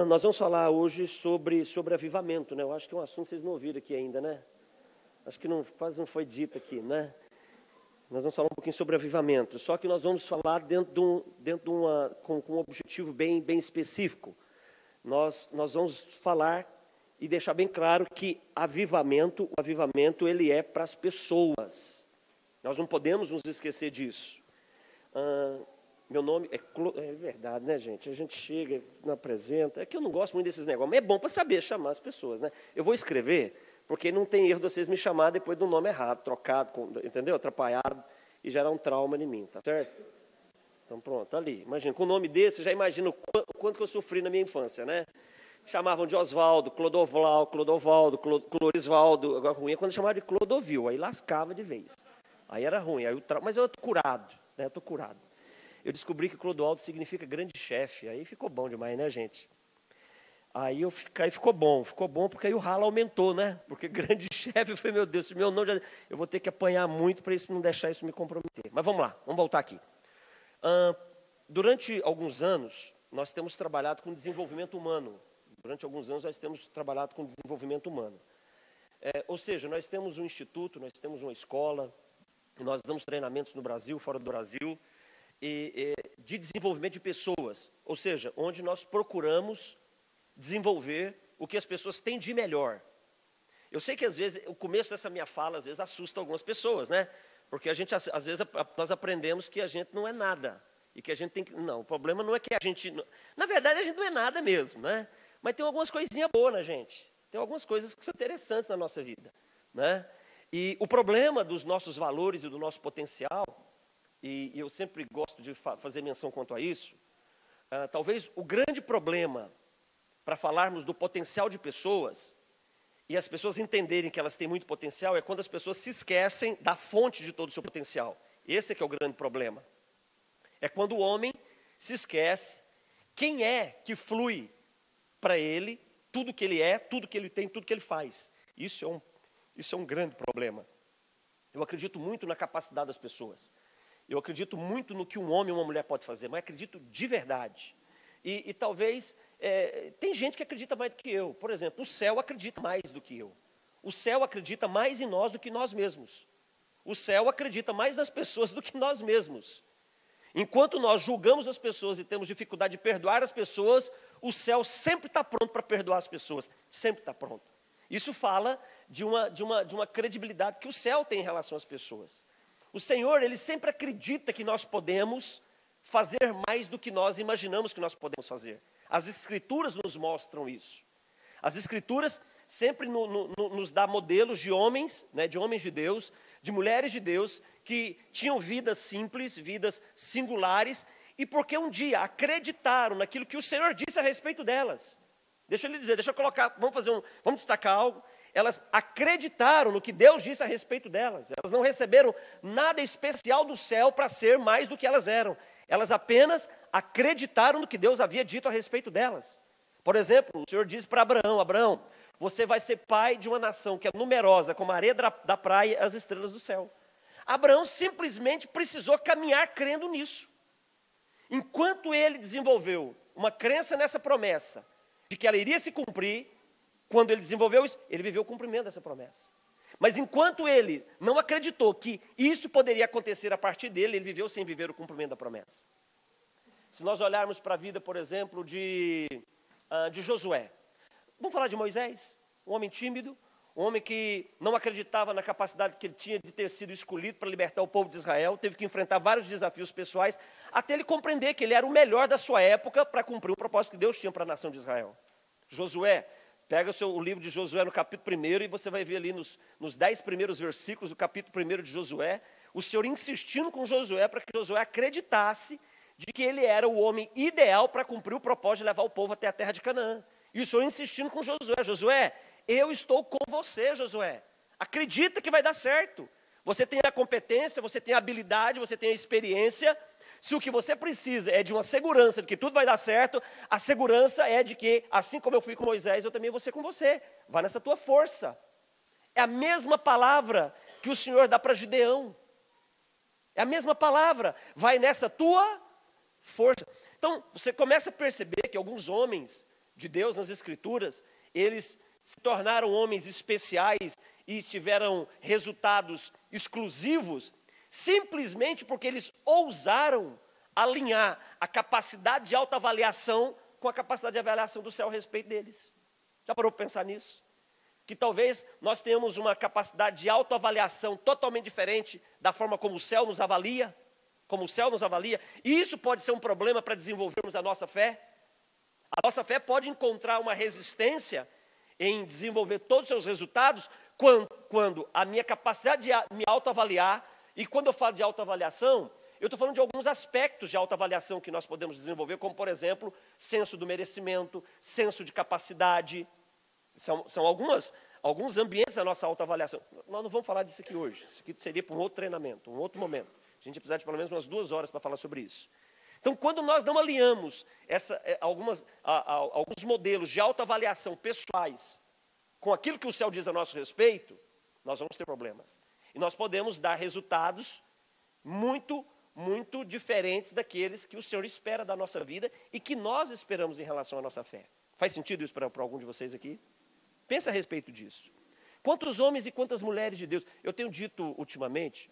Nós vamos falar hoje sobre avivamento, né? Eu acho que é um assunto que vocês não ouviram aqui ainda, né? Acho que quase não foi dito aqui, né? Nós vamos falar um pouquinho sobre avivamento, só que nós vamos falar com um objetivo bem específico. Nós vamos falar e deixar bem claro que o avivamento ele é para as pessoas. Nós não podemos nos esquecer disso. Meu nome é verdade, né, gente? A gente chega, não apresenta. É que eu não gosto muito desses negócios, mas é bom para saber chamar as pessoas, né? Eu vou escrever, porque não tem erro de vocês me chamar depois do nome errado, trocado, entendeu? Atrapalhado, e gerar um trauma em mim, tá certo? Então, pronto, tá ali. Imagina, com o nome desse, já imagina o quanto que eu sofri na minha infância, né? Chamavam de Oswaldo, Clodovaldo, Clorisvaldo. Agora, ruim é quando chamavam de Clodovil, aí lascava de vez. Aí era ruim, mas eu estou curado, né? Eu estou curado. Eu descobri que Clodoaldo significa grande chefe, aí ficou bom demais, né, gente? Aí ficou bom porque aí o ralo aumentou, né? Porque grande chefe, eu falei, meu Deus, meu nome eu vou ter que apanhar muito para isso não deixar isso me comprometer. Mas vamos lá, vamos voltar aqui. Durante alguns anos, nós temos trabalhado com desenvolvimento humano. Ou seja, nós temos um instituto, nós temos uma escola, nós damos treinamentos no Brasil, fora do Brasil, de desenvolvimento de pessoas. Ou seja, onde nós procuramos desenvolver o que as pessoas têm de melhor. Eu sei que, às vezes, o começo dessa minha fala, às vezes, assusta algumas pessoas, né? Porque a gente, às vezes, nós aprendemos que a gente não é nada. E que a gente tem que... Não, o problema não é que a gente... Na verdade, a gente não é nada mesmo, né? Mas tem algumas coisinhas boas na gente. Tem algumas coisas que são interessantes na nossa vida, né? E o problema dos nossos valores e do nosso potencial, e eu sempre gosto de fazer menção quanto a isso, talvez o grande problema para falarmos do potencial de pessoas e as pessoas entenderem que elas têm muito potencial é quando as pessoas se esquecem da fonte de todo o seu potencial. Esse é que é o grande problema. É quando o homem se esquece quem é que flui para ele tudo que ele é, tudo que ele tem, tudo que ele faz. Isso é um grande problema. Eu acredito muito na capacidade das pessoas. Eu acredito muito no que um homem ou uma mulher pode fazer, mas acredito de verdade. E talvez, tem gente que acredita mais do que eu. Por exemplo, o céu acredita mais do que eu. O céu acredita mais em nós do que nós mesmos. O céu acredita mais nas pessoas do que nós mesmos. Enquanto nós julgamos as pessoas e temos dificuldade de perdoar as pessoas, o céu sempre está pronto para perdoar as pessoas. Sempre está pronto. Isso fala de uma credibilidade que o céu tem em relação às pessoas. O Senhor, Ele sempre acredita que nós podemos fazer mais do que nós imaginamos que nós podemos fazer. As Escrituras nos mostram isso. As Escrituras sempre nos dão modelos de homens, né, de homens de Deus, de mulheres de Deus, que tinham vidas simples, vidas singulares, e porque um dia acreditaram naquilo que o Senhor disse a respeito delas. Deixa eu colocar, vamos destacar algo. Elas acreditaram no que Deus disse a respeito delas. Elas não receberam nada especial do céu para ser mais do que elas eram. Elas apenas acreditaram no que Deus havia dito a respeito delas. Por exemplo, o Senhor disse para Abraão, Abraão, você vai ser pai de uma nação que é numerosa, como a areia da praia e as estrelas do céu. Abraão simplesmente precisou caminhar crendo nisso. Enquanto ele desenvolveu uma crença nessa promessa, de que ela iria se cumprir, quando ele desenvolveu isso, ele viveu o cumprimento dessa promessa. Mas enquanto ele não acreditou que isso poderia acontecer a partir dele, ele viveu sem viver o cumprimento da promessa. Se nós olharmos para a vida, por exemplo, de Josué. Vamos falar de Moisés, um homem tímido, um homem que não acreditava na capacidade que ele tinha de ter sido escolhido para libertar o povo de Israel, teve que enfrentar vários desafios pessoais, até ele compreender que ele era o melhor da sua época para cumprir o propósito que Deus tinha para a nação de Israel. Josué, pega o livro de Josué no capítulo 1 e você vai ver ali nos 10 primeiros versículos do capítulo 1 de Josué, o Senhor insistindo com Josué para que Josué acreditasse de que ele era o homem ideal para cumprir o propósito de levar o povo até a terra de Canaã. E o Senhor insistindo com Josué, Josué, eu estou com você, Josué. Acredita que vai dar certo. Você tem a competência, você tem a habilidade, você tem a experiência. Se o que você precisa é de uma segurança de que tudo vai dar certo, a segurança é de que, assim como eu fui com Moisés, eu também vou ser com você. Vai nessa tua força. É a mesma palavra que o Senhor dá para Gideão. É a mesma palavra. Vai nessa tua força. Então, você começa a perceber que alguns homens de Deus nas Escrituras, eles se tornaram homens especiais e tiveram resultados exclusivos, simplesmente porque eles ousaram alinhar a capacidade de autoavaliação com a capacidade de avaliação do céu a respeito deles. Já parou para pensar nisso? Que talvez nós tenhamos uma capacidade de autoavaliação totalmente diferente da forma como o céu nos avalia, e isso pode ser um problema para desenvolvermos a nossa fé. A nossa fé pode encontrar uma resistência em desenvolver todos os seus resultados quando a minha capacidade de me autoavaliar, e quando eu falo de autoavaliação, eu estou falando de alguns aspectos de autoavaliação que nós podemos desenvolver, como, por exemplo, senso do merecimento, senso de capacidade. São alguns ambientes da nossa autoavaliação. Nós não vamos falar disso aqui hoje. Isso aqui seria para um outro treinamento, um outro momento. A gente precisa de pelo menos umas 2 horas para falar sobre isso. Então, quando nós não alinhamos alguns modelos de autoavaliação pessoais com aquilo que o céu diz a nosso respeito, nós vamos ter problemas. E nós podemos dar resultados muito diferentes daqueles que o Senhor espera da nossa vida e que nós esperamos em relação à nossa fé. Faz sentido isso para algum de vocês aqui? Pensa a respeito disso. Quantos homens e quantas mulheres de Deus? Eu tenho dito ultimamente,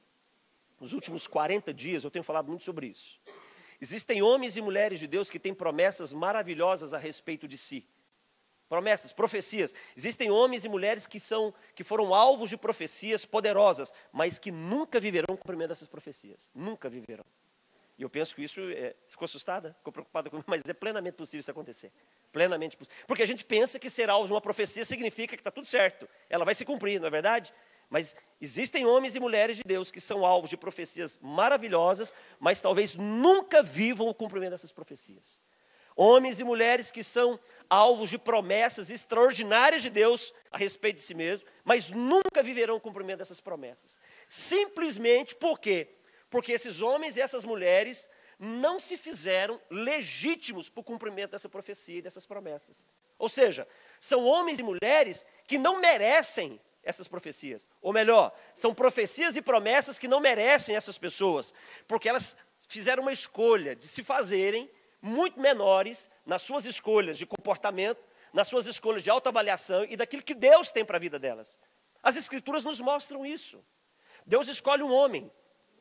nos últimos 40 dias, eu tenho falado muito sobre isso. Existem homens e mulheres de Deus que têm promessas maravilhosas a respeito de si. Promessas, profecias. Existem homens e mulheres que foram alvos de profecias poderosas, mas que nunca viverão o cumprimento dessas profecias. Nunca viverão. E eu penso que isso, ficou assustada? Ficou preocupada comigo? Mas é plenamente possível isso acontecer. Plenamente possível. Porque a gente pensa que ser alvo de uma profecia significa que está tudo certo. Ela vai se cumprir, não é verdade? Mas existem homens e mulheres de Deus que são alvos de profecias maravilhosas, mas talvez nunca vivam o cumprimento dessas profecias. Homens e mulheres que são alvos de promessas extraordinárias de Deus a respeito de si mesmo, mas nunca viverão o cumprimento dessas promessas. Simplesmente por quê? Porque esses homens e essas mulheres não se fizeram legítimos para o cumprimento dessa profecia e dessas promessas. Ou seja, são homens e mulheres que não merecem essas profecias. Ou melhor, são profecias e promessas que não merecem essas pessoas, porque elas fizeram uma escolha de se fazerem muito menores nas suas escolhas de comportamento, nas suas escolhas de autoavaliação e daquilo que Deus tem para a vida delas. As Escrituras nos mostram isso. Deus escolhe um homem,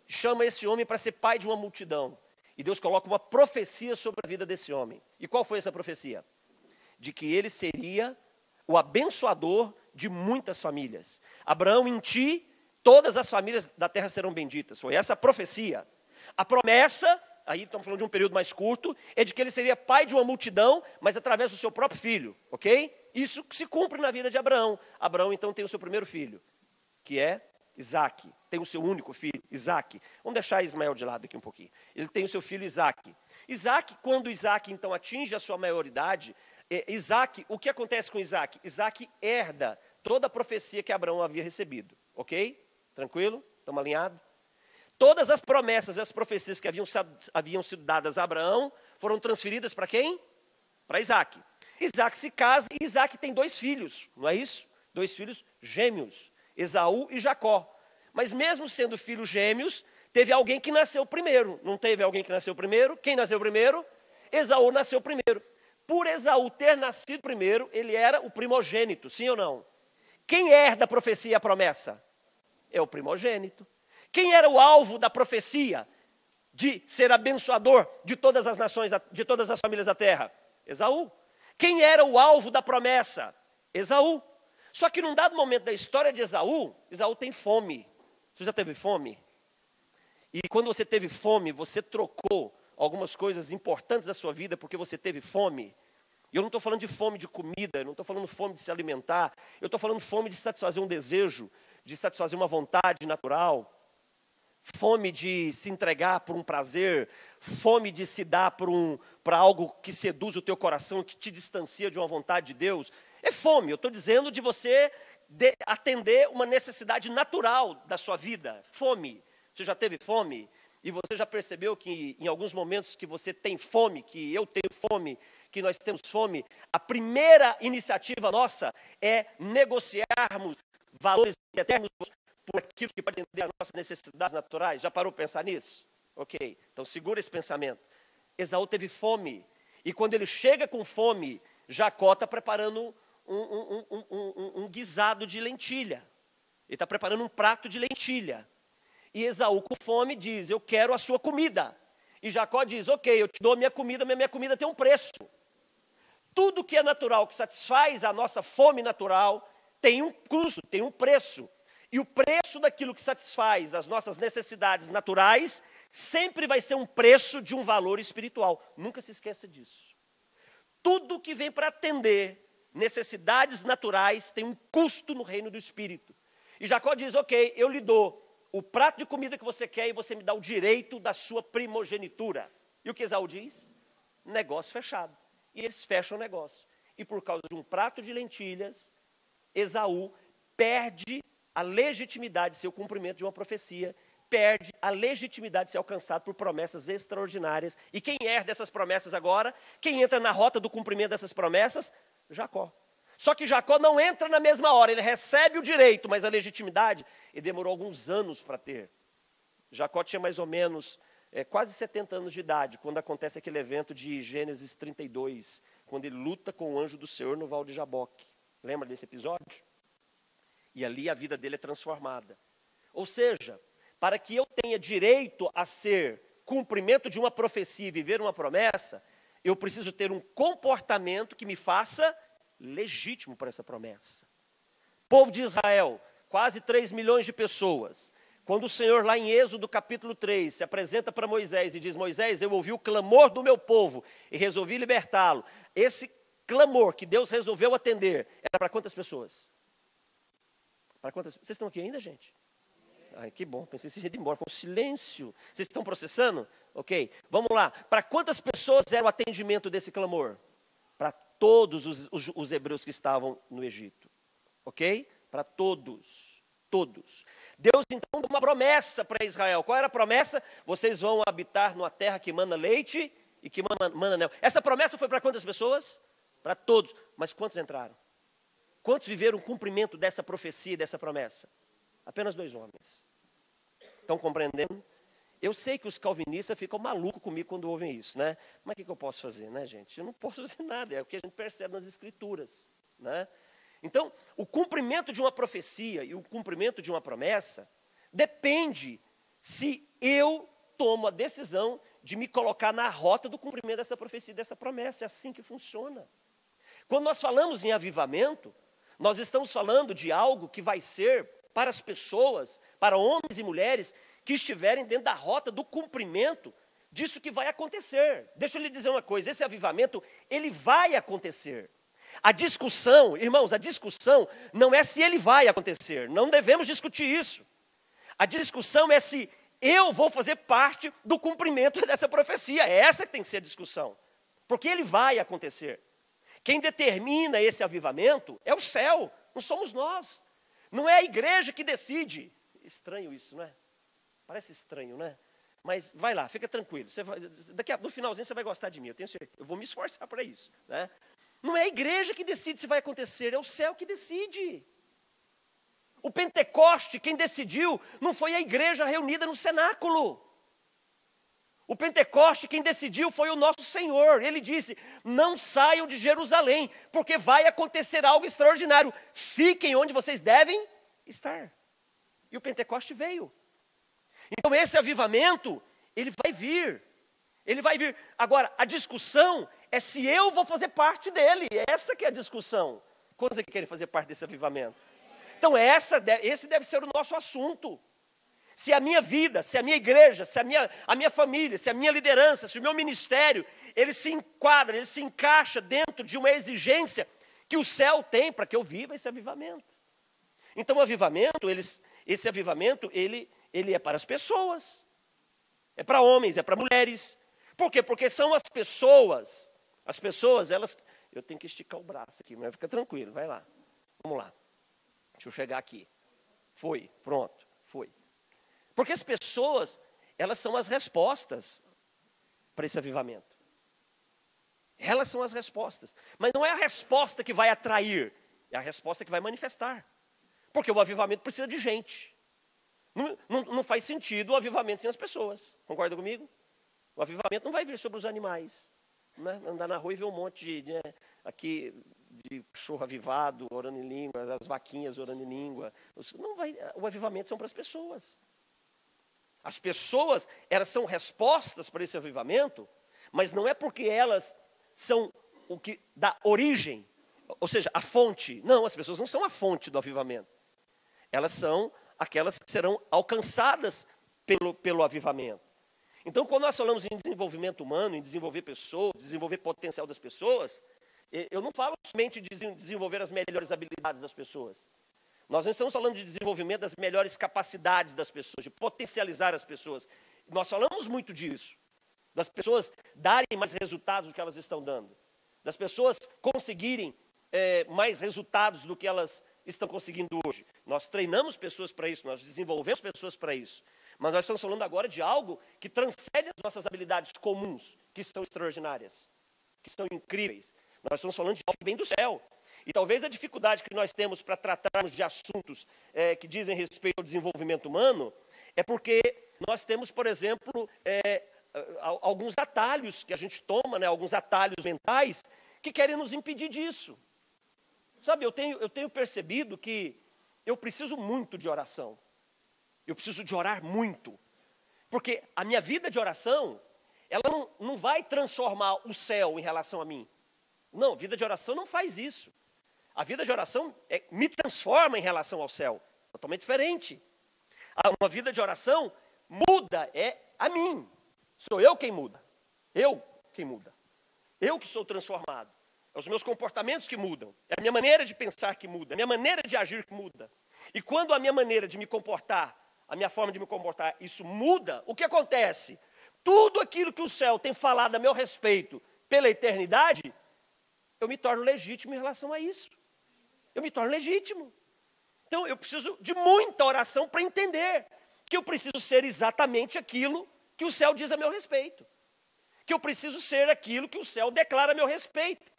chama esse homem para ser pai de uma multidão. E Deus coloca uma profecia sobre a vida desse homem. E qual foi essa profecia? De que ele seria o abençoador de muitas famílias. Abraão, em ti, todas as famílias da terra serão benditas. Foi essa a profecia. A promessa, aí estamos falando de um período mais curto, é de que ele seria pai de uma multidão, mas através do seu próprio filho, ok? Isso se cumpre na vida de Abraão. Abraão, então, tem o seu primeiro filho, que é Isaque. Tem o seu único filho, Isaque. Vamos deixar Ismael de lado aqui um pouquinho. Ele tem o seu filho Isaque. Isaque, quando Isaque, então, atinge a sua maioridade, Isaque, o que acontece com Isaque? Isaque herda toda a profecia que Abraão havia recebido, ok? Tranquilo? Estamos alinhados? Todas as promessas e as profecias que haviam sido dadas a Abraão foram transferidas para quem? Para Isaque. Isaque se casa e Isaque tem 2 filhos, não é isso? 2 filhos gêmeos, Esaú e Jacó. Mas mesmo sendo filhos gêmeos, teve alguém que nasceu primeiro. Não teve alguém que nasceu primeiro? Quem nasceu primeiro? Esaú nasceu primeiro. Por Esaú ter nascido primeiro, ele era o primogênito, sim ou não? Quem herda a profecia e a promessa? É o primogênito. Quem era o alvo da profecia de ser abençoador de todas as nações, de todas as famílias da terra? Esaú. Quem era o alvo da promessa? Esaú. Só que num dado momento da história de Esaú, Esaú tem fome. Você já teve fome? E quando você teve fome, você trocou algumas coisas importantes da sua vida porque você teve fome. E eu não estou falando de fome de comida, eu não estou falando fome de se alimentar, eu estou falando fome de satisfazer um desejo, de satisfazer uma vontade natural, fome de se entregar por um prazer, fome de se dar para algo que seduz o teu coração, que te distancia de uma vontade de Deus. É fome, eu estou dizendo de você atender uma necessidade natural da sua vida. Fome. Você já teve fome? E você já percebeu que em alguns momentos que você tem fome, que eu tenho fome, que nós temos fome, a primeira iniciativa nossa é negociarmos valores eternos por aquilo que pode atender às nossas necessidades naturais. Já parou para pensar nisso? Ok, então segura esse pensamento. Esaú teve fome. E quando ele chega com fome, Jacó está preparando um guisado de lentilha. Ele está preparando um prato de lentilha. E Esaú, com fome, diz: eu quero a sua comida. E Jacó diz: ok, eu te dou a minha comida, mas minha comida tem um preço. Tudo que é natural, que satisfaz a nossa fome natural, tem um custo, tem um preço. E o preço daquilo que satisfaz as nossas necessidades naturais sempre vai ser um preço de um valor espiritual. Nunca se esqueça disso. Tudo que vem para atender necessidades naturais tem um custo no reino do Espírito. E Jacó diz: ok, eu lhe dou o prato de comida que você quer e você me dá o direito da sua primogenitura. E o que Esaú diz? Negócio fechado. E eles fecham o negócio. E por causa de um prato de lentilhas, Esaú perde a legitimidade de ser o cumprimento de uma profecia, perde a legitimidade de ser alcançado por promessas extraordinárias. E quem herda essas promessas agora? Quem entra na rota do cumprimento dessas promessas? Jacó. Só que Jacó não entra na mesma hora, ele recebe o direito, mas a legitimidade, ele demorou alguns anos para ter. Jacó tinha mais ou menos quase 70 anos de idade, quando acontece aquele evento de Gênesis 32, quando ele luta com o anjo do Senhor no Val de Jaboque. Lembra desse episódio? E ali a vida dele é transformada. Ou seja, para que eu tenha direito a ser cumprimento de uma profecia e viver uma promessa, eu preciso ter um comportamento que me faça legítimo para essa promessa. Povo de Israel, quase 3 milhões de pessoas. Quando o Senhor, lá em Êxodo capítulo 3, se apresenta para Moisés e diz: Moisés, eu ouvi o clamor do meu povo e resolvi libertá-lo. Esse clamor que Deus resolveu atender era para quantas pessoas? Para quantas? Vocês estão aqui ainda, gente? Ai, que bom, pensei que vocês iam embora com silêncio. Vocês estão processando? Ok, vamos lá. Para quantas pessoas era o atendimento desse clamor? Para todos os hebreus que estavam no Egito. Ok? Para todos. Todos. Deus então deu uma promessa para Israel. Qual era a promessa? Vocês vão habitar numa terra que mana leite e que mana mel. Essa promessa foi para quantas pessoas? Para todos. Mas quantos entraram? Quantos viveram o cumprimento dessa profecia, dessa promessa? Apenas 2 homens. Estão compreendendo? Eu sei que os calvinistas ficam malucos comigo quando ouvem isso, né? Mas o que eu posso fazer, né, gente? Eu não posso fazer nada, é o que a gente percebe nas Escrituras, né? Então, o cumprimento de uma profecia e o cumprimento de uma promessa depende se eu tomo a decisão de me colocar na rota do cumprimento dessa profecia, dessa promessa. É assim que funciona. Quando nós falamos em avivamento, nós estamos falando de algo que vai ser para as pessoas, para homens e mulheres que estiverem dentro da rota do cumprimento disso que vai acontecer. Deixa eu lhe dizer uma coisa, esse avivamento, ele vai acontecer. A discussão, irmãos, a discussão não é se ele vai acontecer, não devemos discutir isso. A discussão é se eu vou fazer parte do cumprimento dessa profecia, é essa que tem que ser a discussão, porque ele vai acontecer. Quem determina esse avivamento é o céu, não somos nós, não é a igreja que decide. Estranho isso, não é? Parece estranho, não é? Mas vai lá, fica tranquilo, no finalzinho você vai gostar de mim, eu tenho certeza, eu vou me esforçar para isso, né? Não é a igreja que decide se vai acontecer, é o céu que decide. O Pentecoste, quem decidiu, não foi a igreja reunida no cenáculo. O Pentecoste, quem decidiu foi o nosso Senhor. Ele disse: não saiam de Jerusalém, porque vai acontecer algo extraordinário. Fiquem onde vocês devem estar. E o Pentecoste veio. Então esse avivamento, ele vai vir. Ele vai vir. Agora, a discussão é se eu vou fazer parte dele. Essa que é a discussão. Quantos é que querem fazer parte desse avivamento? Então, esse deve ser o nosso assunto. Se a minha vida, se a minha igreja, se a minha família, se a minha liderança, se o meu ministério, ele se enquadra, ele se encaixa dentro de uma exigência que o céu tem para que eu viva esse avivamento. Então, o avivamento, esse avivamento, ele é para as pessoas. É para homens, é para mulheres. Por quê? Porque são as pessoas, elas... Eu tenho que esticar o braço aqui, mas fica tranquilo, vai lá. Vamos lá. Deixa eu chegar aqui. Foi, pronto, foi. Porque as pessoas, elas são as respostas para esse avivamento. Elas são as respostas. Mas não é a resposta que vai atrair, é a resposta que vai manifestar. Porque o avivamento precisa de gente. Não faz sentido o avivamento sem as pessoas. Concorda comigo? O avivamento não vai vir sobre os animais. Né? Andar na rua e ver um monte de, aqui, de cachorro avivado, orando em língua, as vaquinhas orando em língua. Não vai, o avivamento são para as pessoas. As pessoas, elas são respostas para esse avivamento, mas não é porque elas são o que dá origem, ou seja, a fonte. Não, as pessoas não são a fonte do avivamento. Elas são aquelas que serão alcançadas pelo avivamento. Então, quando nós falamos em desenvolvimento humano, em desenvolver pessoas, desenvolver potencial das pessoas, eu não falo somente de desenvolver as melhores habilidades das pessoas. Nós não estamos falando de desenvolvimento das melhores capacidades das pessoas, de potencializar as pessoas. Nós falamos muito disso, das pessoas darem mais resultados do que elas estão dando, das pessoas conseguirem mais resultados do que elas estão conseguindo hoje. Nós treinamos pessoas para isso, nós desenvolvemos pessoas para isso. Mas nós estamos falando agora de algo que transcende as nossas habilidades comuns, que são extraordinárias, que são incríveis. Nós estamos falando de algo que vem do céu. E talvez a dificuldade que nós temos para tratarmos de assuntos que dizem respeito ao desenvolvimento humano é porque nós temos, por exemplo, alguns atalhos que a gente toma, né, alguns atalhos mentais que querem nos impedir disso. Sabe, eu tenho percebido que eu preciso muito de oração. Eu preciso de orar muito. Porque a minha vida de oração, ela não vai transformar o céu em relação a mim. Não, a vida de oração não faz isso. A vida de oração me transforma em relação ao céu. Totalmente diferente. Uma vida de oração muda a mim. Sou eu quem muda. Eu quem muda. Eu que sou transformado. É os meus comportamentos que mudam. É a minha maneira de pensar que muda. É a minha maneira de agir que muda. E quando a minha maneira de me comportar, a minha forma de me comportar, isso muda, o que acontece? Tudo aquilo que o céu tem falado a meu respeito pela eternidade, eu me torno legítimo em relação a isso. Eu me torno legítimo. Então, eu preciso de muita oração para entender que eu preciso ser exatamente aquilo que o céu diz a meu respeito. Que eu preciso ser aquilo que o céu declara a meu respeito.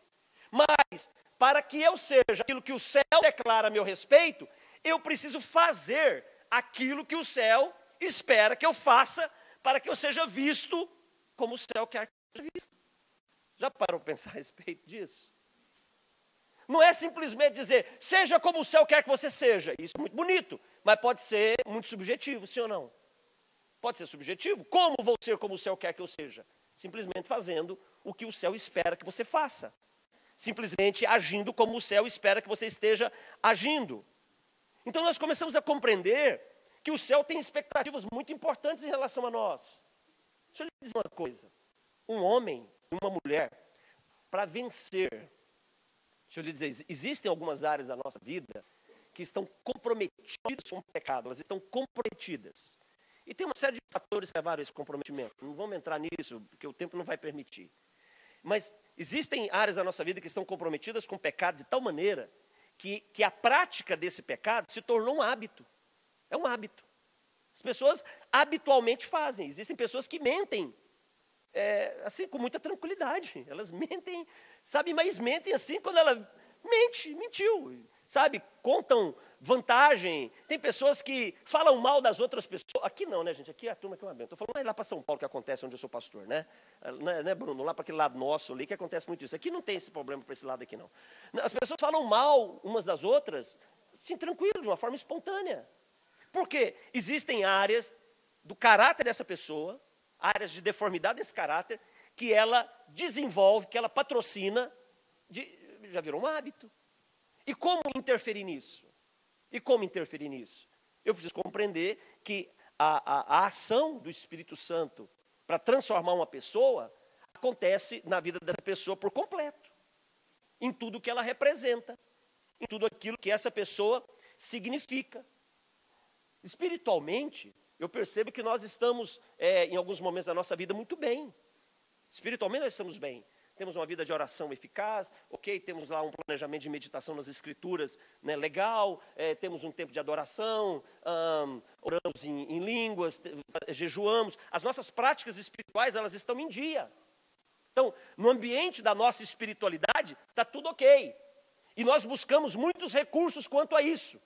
Mas, para que eu seja aquilo que o céu declara a meu respeito, eu preciso fazer aquilo que o céu espera que eu faça para que eu seja visto como o céu quer que eu seja visto. Já parou para pensar a respeito disso? Não é simplesmente dizer, seja como o céu quer que você seja. Isso é muito bonito, mas pode ser muito subjetivo, sim ou não? Pode ser subjetivo. Como vou ser como o céu quer que eu seja? Simplesmente fazendo o que o céu espera que você faça. Simplesmente agindo como o céu espera que você esteja agindo. Então nós começamos a compreender que o céu tem expectativas muito importantes em relação a nós. Deixa eu lhe dizer uma coisa. Um homem e uma mulher, para vencer, deixa eu lhe dizer, existem algumas áreas da nossa vida que estão comprometidas com o pecado, elas estão comprometidas. E tem uma série de fatores que levaram a esse comprometimento. Não vamos entrar nisso, porque o tempo não vai permitir. Mas existem áreas da nossa vida que estão comprometidas com o pecado de tal maneira que a prática desse pecado se tornou um hábito. É um hábito. As pessoas habitualmente fazem. Existem pessoas que mentem, assim, com muita tranquilidade. Elas mentem, sabe, mas mentem assim quando ela mentiu, sabe, contam vantagem. Tem pessoas que falam mal das outras pessoas. Aqui não, né, gente? Aqui a turma que é uma bênção. Estou falando lá para São Paulo que acontece onde eu sou pastor, né? Né, Bruno? Lá para aquele lado nosso ali que acontece muito isso. Aqui não tem esse problema para esse lado aqui, não. As pessoas falam mal umas das outras, assim, tranquilo, de uma forma espontânea. Por quê? Existem áreas do caráter dessa pessoa, áreas de deformidade desse caráter, que ela desenvolve, que ela patrocina, já virou um hábito. E como interferir nisso? Eu preciso compreender que a ação do Espírito Santo para transformar uma pessoa acontece na vida dessa pessoa por completo. Em tudo que ela representa, em tudo aquilo que essa pessoa significa. Espiritualmente, eu percebo que nós estamos, em alguns momentos da nossa vida, muito bem. Espiritualmente nós estamos bem. Temos uma vida de oração eficaz, ok? Temos lá um planejamento de meditação nas Escrituras, né, legal. Temos um tempo de adoração, oramos em línguas, jejuamos. As nossas práticas espirituais, elas estão em dia. Então, no ambiente da nossa espiritualidade, está tudo ok. E nós buscamos muitos recursos quanto a isso.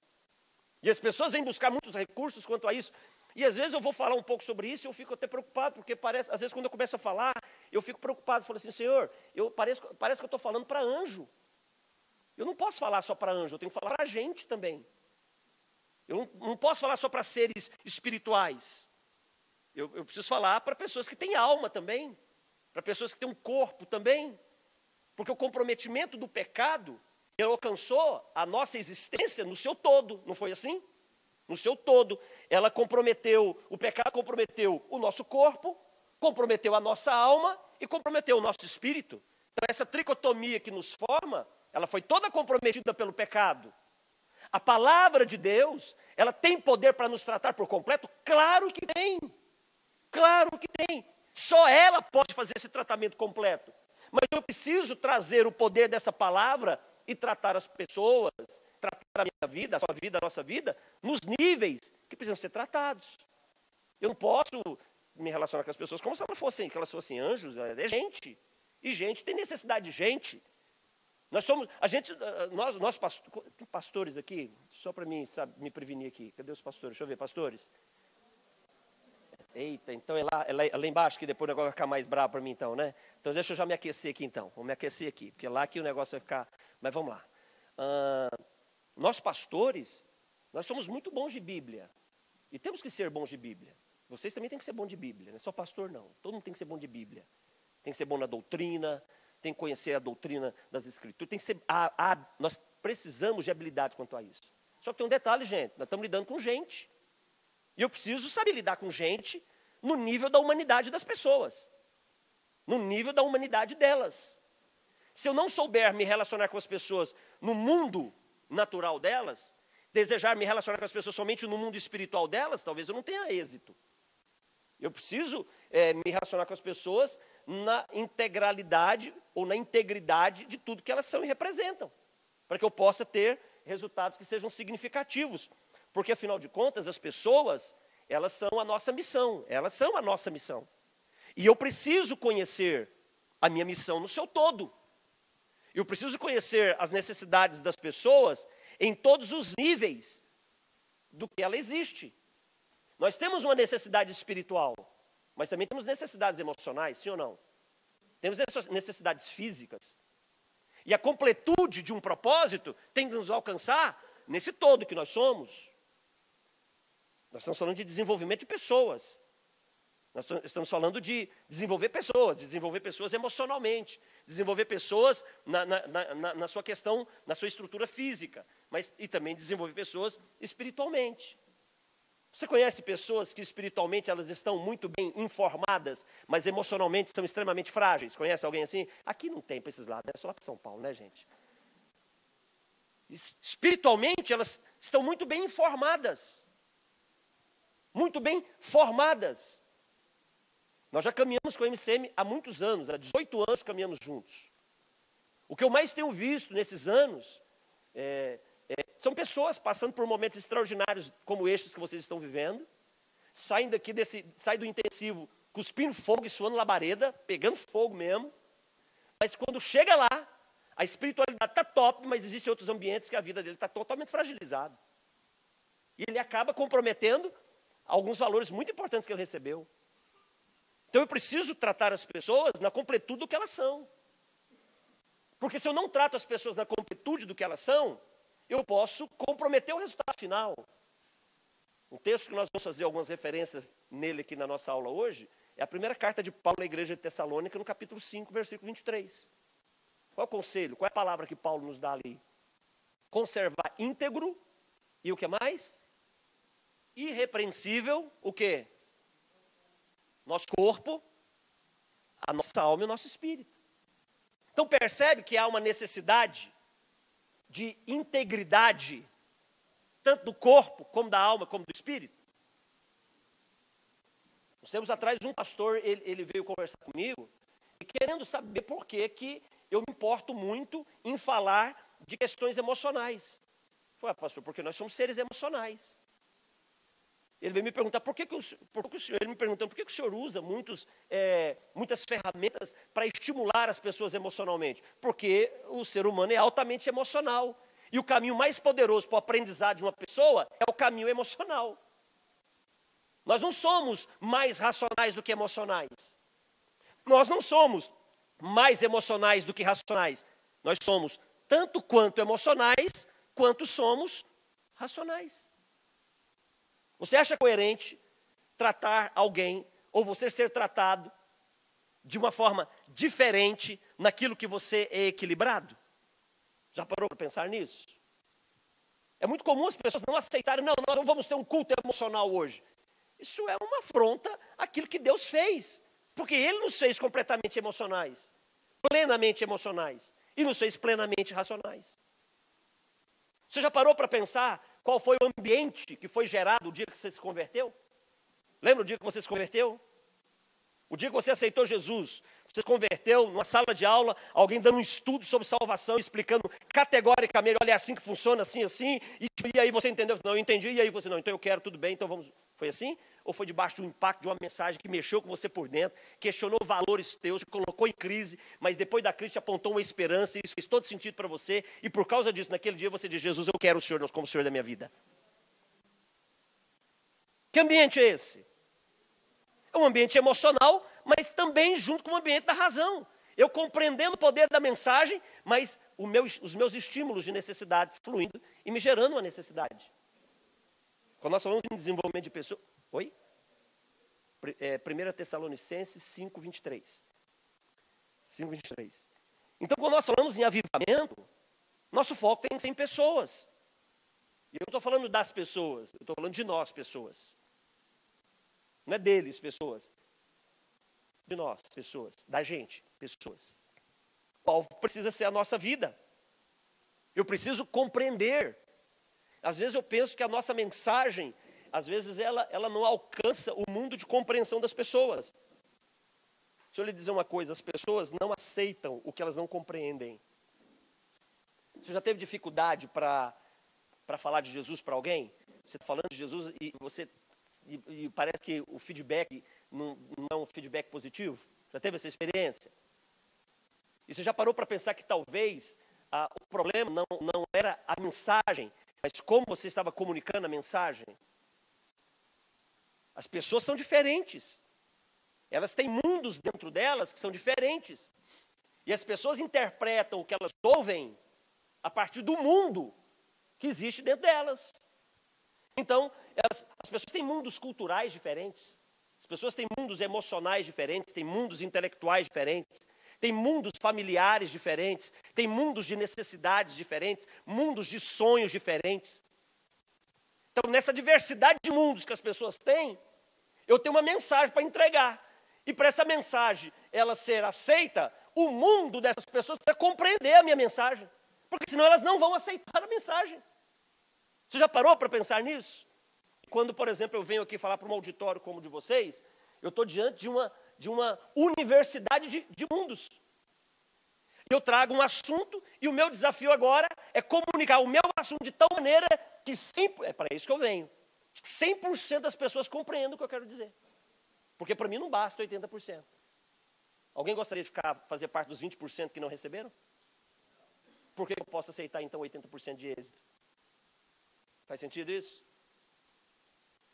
E as pessoas vêm buscar muitos recursos quanto a isso. E às vezes eu vou falar um pouco sobre isso e eu fico até preocupado, porque parece, às vezes quando eu começo a falar, eu fico preocupado, falo assim, Senhor, parece que eu estou falando para anjo. Eu não posso falar só para anjo, eu tenho que falar para a gente também. Eu não posso falar só para seres espirituais. Eu preciso falar para pessoas que têm alma também, para pessoas que têm um corpo também. Porque o comprometimento do pecado, ele alcançou a nossa existência no seu todo, não foi assim? No seu todo. O pecado comprometeu o nosso corpo, comprometeu a nossa alma e comprometeu o nosso espírito. Então essa tricotomia que nos forma, ela foi toda comprometida pelo pecado. A palavra de Deus, ela tem poder para nos tratar por completo? Claro que tem. Claro que tem. Só ela pode fazer esse tratamento completo. Mas eu preciso trazer o poder dessa palavra e tratar as pessoas, tratar a minha vida, a sua vida, a nossa vida, nos níveis que precisam ser tratados. Eu não posso me relacionar com as pessoas como se elas fossem anjos, é gente. E gente tem necessidade de gente. Nós tem pastores aqui, só para mim, me prevenir aqui. Cadê os pastores? Deixa eu ver, pastores. Eita, então é lá embaixo que depois o negócio vai ficar mais bravo para mim então, né? Então deixa eu já me aquecer aqui então. Vou me aquecer aqui, porque lá que o negócio vai ficar... Mas vamos lá. Nós pastores, nós somos muito bons de Bíblia. E temos que ser bons de Bíblia. Vocês também têm que ser bons de Bíblia, não é só pastor não. Todo mundo tem que ser bom de Bíblia. Tem que ser bom na doutrina, tem que conhecer a doutrina das Escrituras. Tem que ser, nós precisamos de habilidade quanto a isso. Só que tem um detalhe, gente. Nós estamos lidando com gente. E eu preciso saber lidar com gente no nível da humanidade das pessoas. No nível da humanidade delas. Se eu não souber me relacionar com as pessoas no mundo natural delas, desejar me relacionar com as pessoas somente no mundo espiritual delas, talvez eu não tenha êxito. Eu preciso me relacionar com as pessoas na integralidade ou na integridade de tudo que elas são e representam, para que eu possa ter resultados que sejam significativos. Porque, afinal de contas, as pessoas, elas são a nossa missão. E eu preciso conhecer a minha missão no seu todo. Eu preciso conhecer as necessidades das pessoas em todos os níveis do que ela existe. Nós temos uma necessidade espiritual, mas também temos necessidades emocionais, sim ou não? Temos necessidades físicas. E a completude de um propósito tem que nos alcançar nesse todo que nós somos. Nós estamos falando de desenvolvimento de pessoas. Nós estamos falando de desenvolver pessoas emocionalmente, desenvolver pessoas na sua questão, na sua estrutura física, e também desenvolver pessoas espiritualmente. Você conhece pessoas que espiritualmente elas estão muito bem informadas, mas emocionalmente são extremamente frágeis? Conhece alguém assim? Aqui não tem para esses lados, é só lá para São Paulo, né, gente? Espiritualmente elas estão muito bem informadas, muito bem formadas. Nós já caminhamos com a MCM há muitos anos, há 18 anos caminhamos juntos. O que eu mais tenho visto nesses anos são pessoas passando por momentos extraordinários como estes que vocês estão vivendo, saem do intensivo cuspindo fogo e suando labareda, pegando fogo mesmo, mas quando chega lá, a espiritualidade está top, mas existem outros ambientes que a vida dele está totalmente fragilizada. E ele acaba comprometendo alguns valores muito importantes que ele recebeu. Então eu preciso tratar as pessoas na completude do que elas são. Porque se eu não trato as pessoas na completude do que elas são, eu posso comprometer o resultado final. Um texto que nós vamos fazer algumas referências nele aqui na nossa aula hoje, é a primeira carta de Paulo à igreja de Tessalônica, no capítulo 5, versículo 23. Qual é o conselho? Qual é a palavra que Paulo nos dá ali? Conservar íntegro e o que mais? Irrepreensível, o quê? Nosso corpo, a nossa alma e o nosso espírito. Então percebe que há uma necessidade de integridade, tanto do corpo, como da alma, como do espírito. Uns tempos atrás, um pastor, ele veio conversar comigo, e querendo saber por que eu me importo muito em falar de questões emocionais. Eu falei, pastor, porque nós somos seres emocionais. Ele veio me perguntar, por que o senhor usa muitas ferramentas para estimular as pessoas emocionalmente? Porque o ser humano é altamente emocional. E o caminho mais poderoso para o aprendizado de uma pessoa é o caminho emocional. Nós não somos mais racionais do que emocionais. Nós não somos mais emocionais do que racionais. Nós somos tanto quanto emocionais, quanto somos racionais. Você acha coerente tratar alguém, ou você ser tratado de uma forma diferente naquilo que você é equilibrado? Já parou para pensar nisso? É muito comum as pessoas não aceitarem, não, nós não vamos ter um culto emocional hoje. Isso é uma afronta àquilo que Deus fez, porque Ele nos fez completamente emocionais, plenamente emocionais, e nos fez plenamente racionais. Você já parou para pensar qual foi o ambiente que foi gerado o dia que você se converteu? Lembra o dia que você se converteu? O dia que você aceitou Jesus, você se converteu numa sala de aula, alguém dando um estudo sobre salvação, explicando categoricamente, olha, é assim que funciona, assim, assim, e aí você entendeu? Não, eu entendi, e aí você, não, então eu quero, tudo bem, então vamos. Foi assim? Ou foi debaixo do impacto de uma mensagem que mexeu com você por dentro, questionou valores teus, te colocou em crise, mas depois da crise te apontou uma esperança, e isso fez todo sentido para você, e por causa disso, naquele dia você diz, Jesus, eu quero o Senhor como Senhor da minha vida. Que ambiente é esse? É um ambiente emocional, mas também junto com o ambiente da razão. Eu compreendendo o poder da mensagem, mas os meus estímulos de necessidade fluindo e me gerando uma necessidade. Quando nós falamos em desenvolvimento de pessoas... Oi? 1 Tessalonicenses 5:23. 5:23. Então, quando nós falamos em avivamento, nosso foco tem que ser em pessoas. E eu não estou falando das pessoas, eu estou falando de nós, pessoas. Não é deles, pessoas. De nós, pessoas. Da gente, pessoas. O alvo precisa ser a nossa vida. Eu preciso compreender. Às vezes eu penso que a nossa mensagem, às vezes ela não alcança o mundo de compreensão das pessoas. Deixa eu lhe dizer uma coisa, as pessoas não aceitam o que elas não compreendem. Você já teve dificuldade para falar de Jesus para alguém? Você está falando de Jesus e parece que o feedback não é um feedback positivo? Já teve essa experiência? E você já parou para pensar que talvez o problema não era a mensagem, mas como você estava comunicando a mensagem? As pessoas são diferentes. Elas têm mundos dentro delas que são diferentes. E as pessoas interpretam o que elas ouvem a partir do mundo que existe dentro delas. Então, as pessoas têm mundos culturais diferentes, as pessoas têm mundos emocionais diferentes, têm mundos intelectuais diferentes, têm mundos familiares diferentes, têm mundos de necessidades diferentes, mundos de sonhos diferentes. Então, nessa diversidade de mundos que as pessoas têm, eu tenho uma mensagem para entregar. E para essa mensagem ela ser aceita, o mundo dessas pessoas precisa compreender a minha mensagem, porque senão elas não vão aceitar a mensagem. Você já parou para pensar nisso? Quando, por exemplo, eu venho aqui falar para um auditório como o de vocês, eu estou diante de uma universidade de mundos. Eu trago um assunto e o meu desafio agora é comunicar o meu assunto de tal maneira que, é para isso que eu venho, 100% das pessoas compreendem o que eu quero dizer. Porque para mim não basta 80%. Alguém gostaria de fazer parte dos 20% que não receberam? Por que eu posso aceitar então 80% de êxito? Faz sentido isso?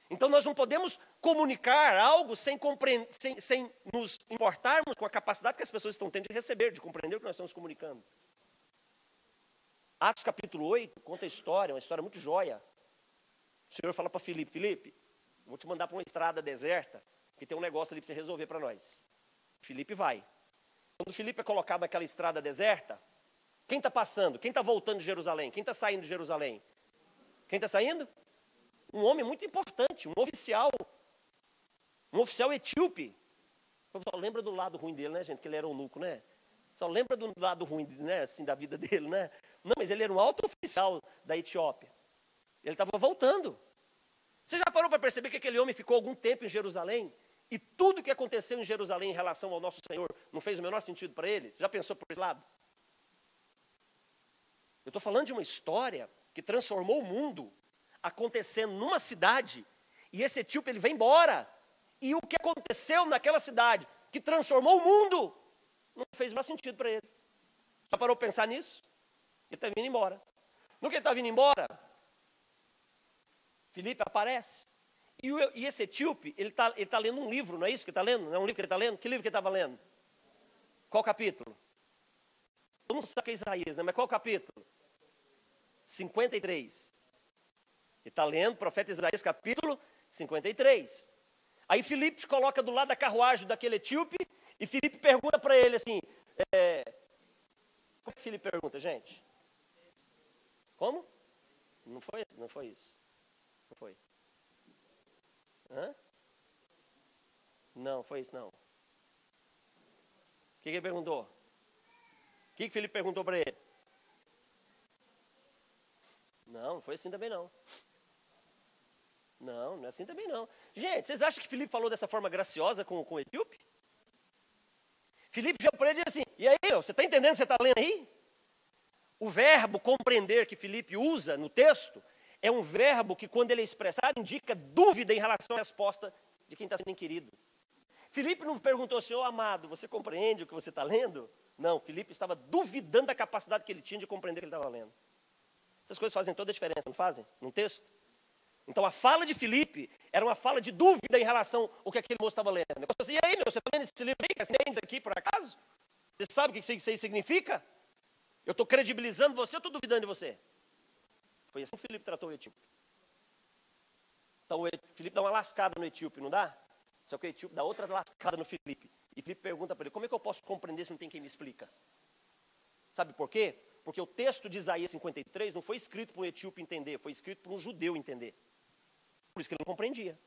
Então nós não podemos comunicar algo sem nos importarmos com a capacidade que as pessoas estão tendo de receber, de compreender o que nós estamos comunicando. Atos capítulo 8 conta a história, uma história muito joia. O Senhor fala para Filipe, Filipe, vou te mandar para uma estrada deserta, que tem um negócio ali para você resolver para nós. Filipe vai. Quando Filipe é colocado naquela estrada deserta, quem está passando? Quem está voltando de Jerusalém? Quem está saindo de Jerusalém? Quem está saindo? Um homem muito importante, um oficial etíope. Só lembra do lado ruim dele, né, gente? Que ele era eunuco, né? Só lembra do lado ruim, né, assim, da vida dele, né? Não, mas ele era um alto oficial da Etiópia. Ele estava voltando. Você já parou para perceber que aquele homem ficou algum tempo em Jerusalém? E tudo que aconteceu em Jerusalém em relação ao nosso Senhor não fez o menor sentido para ele? Você já pensou por esse lado? Eu estou falando de uma história que transformou o mundo, acontecendo numa cidade, e esse etíope ele vem embora. E o que aconteceu naquela cidade, que transformou o mundo, não fez mais sentido para ele. Já parou para pensar nisso? Ele está vindo embora. No que ele está vindo embora, Filipe aparece. E esse etíope, ele tá lendo um livro, não é isso que ele está lendo? Não é um livro que ele está lendo? Que livro que ele estava lendo? Qual capítulo? Todo mundo sabe que é Isaías, né? Mas qual capítulo? 53. Ele está lendo o profeta Isaías, capítulo 53. Aí Filipe se coloca do lado da carruagem daquele etíope, e Filipe pergunta para ele assim, como é que Filipe pergunta, gente? Como? Não foi isso. Não foi. Hã? Não, foi isso não. O que ele perguntou? O que Filipe perguntou para ele? Não foi assim também não. Não é assim também não. Gente, vocês acham que Filipe falou dessa forma graciosa com o etíope? Filipe chegou para ele e disse assim, e aí, você está entendendo o que você está lendo aí? O verbo compreender que Filipe usa no texto é um verbo que, quando ele é expressado, indica dúvida em relação à resposta de quem está sendo inquirido. Filipe não perguntou assim, amado, você compreende o que você está lendo? Não, Filipe estava duvidando da capacidade que ele tinha de compreender o que ele estava lendo. Essas coisas fazem toda a diferença, não fazem? Num texto? Então a fala de Filipe era uma fala de dúvida em relação ao que aquele moço estava lendo. Ele falou assim, e aí, você está lendo esse livro aí? Você entende aqui por acaso? Você sabe o que isso aí significa? Eu estou credibilizando você ou estou duvidando de você? Foi assim que Filipe tratou o etíope. Então o Filipe dá uma lascada no etíope, não dá? Só que o etíope dá outra lascada no Filipe. E Filipe pergunta para ele, como é que eu posso compreender se não tem quem me explica? Sabe por quê? Porque o texto de Isaías 53 não foi escrito para um etíope entender, foi escrito para um judeu entender. Por isso que ele não compreendia.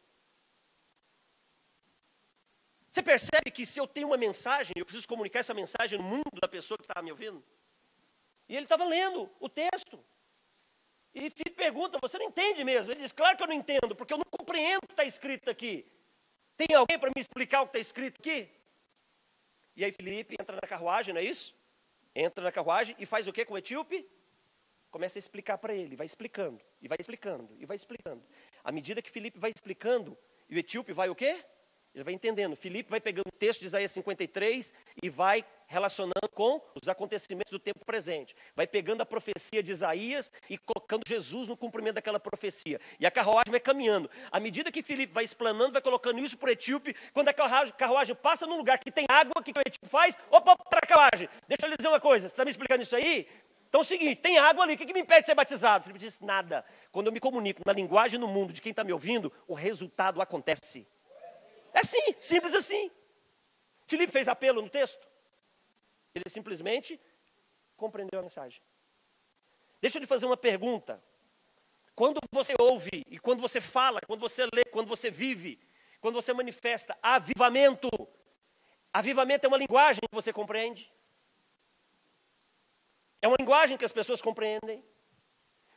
Você percebe que se eu tenho uma mensagem, eu preciso comunicar essa mensagem no mundo da pessoa que está me ouvindo? E ele estava lendo o texto. E Filipe pergunta, você não entende mesmo? Ele diz, claro que eu não entendo, porque eu não compreendo o que está escrito aqui. Tem alguém para me explicar o que está escrito aqui? E aí Filipe entra na carruagem, não é isso? Entra na carruagem e faz o quê com o etíope? Começa a explicar para ele, vai explicando, e vai explicando, e vai explicando. À medida que Filipe vai explicando, e o etíope vai o quê? Ele vai entendendo. Filipe vai pegando o texto de Isaías 53 e vai relacionando com os acontecimentos do tempo presente. Vai pegando a profecia de Isaías e colocando Jesus no cumprimento daquela profecia. E a carruagem vai caminhando. À medida que Filipe vai explanando, vai colocando isso para o etíope, quando a carruagem passa num lugar que tem água, o que o etíope faz? Opa, para a carruagem. Deixa eu lhe dizer uma coisa, você está me explicando isso aí? Então é o seguinte, tem água ali, o que me impede de ser batizado? Filipe disse, nada. Quando eu me comunico na linguagem no mundo de quem está me ouvindo, o resultado acontece. É assim, simples assim. Filipe fez apelo no texto? Ele simplesmente compreendeu a mensagem. Deixa eu lhe fazer uma pergunta. Quando você ouve, e quando você fala, quando você lê, quando você vive, quando você manifesta avivamento, avivamento é uma linguagem que você compreende? É uma linguagem que as pessoas compreendem?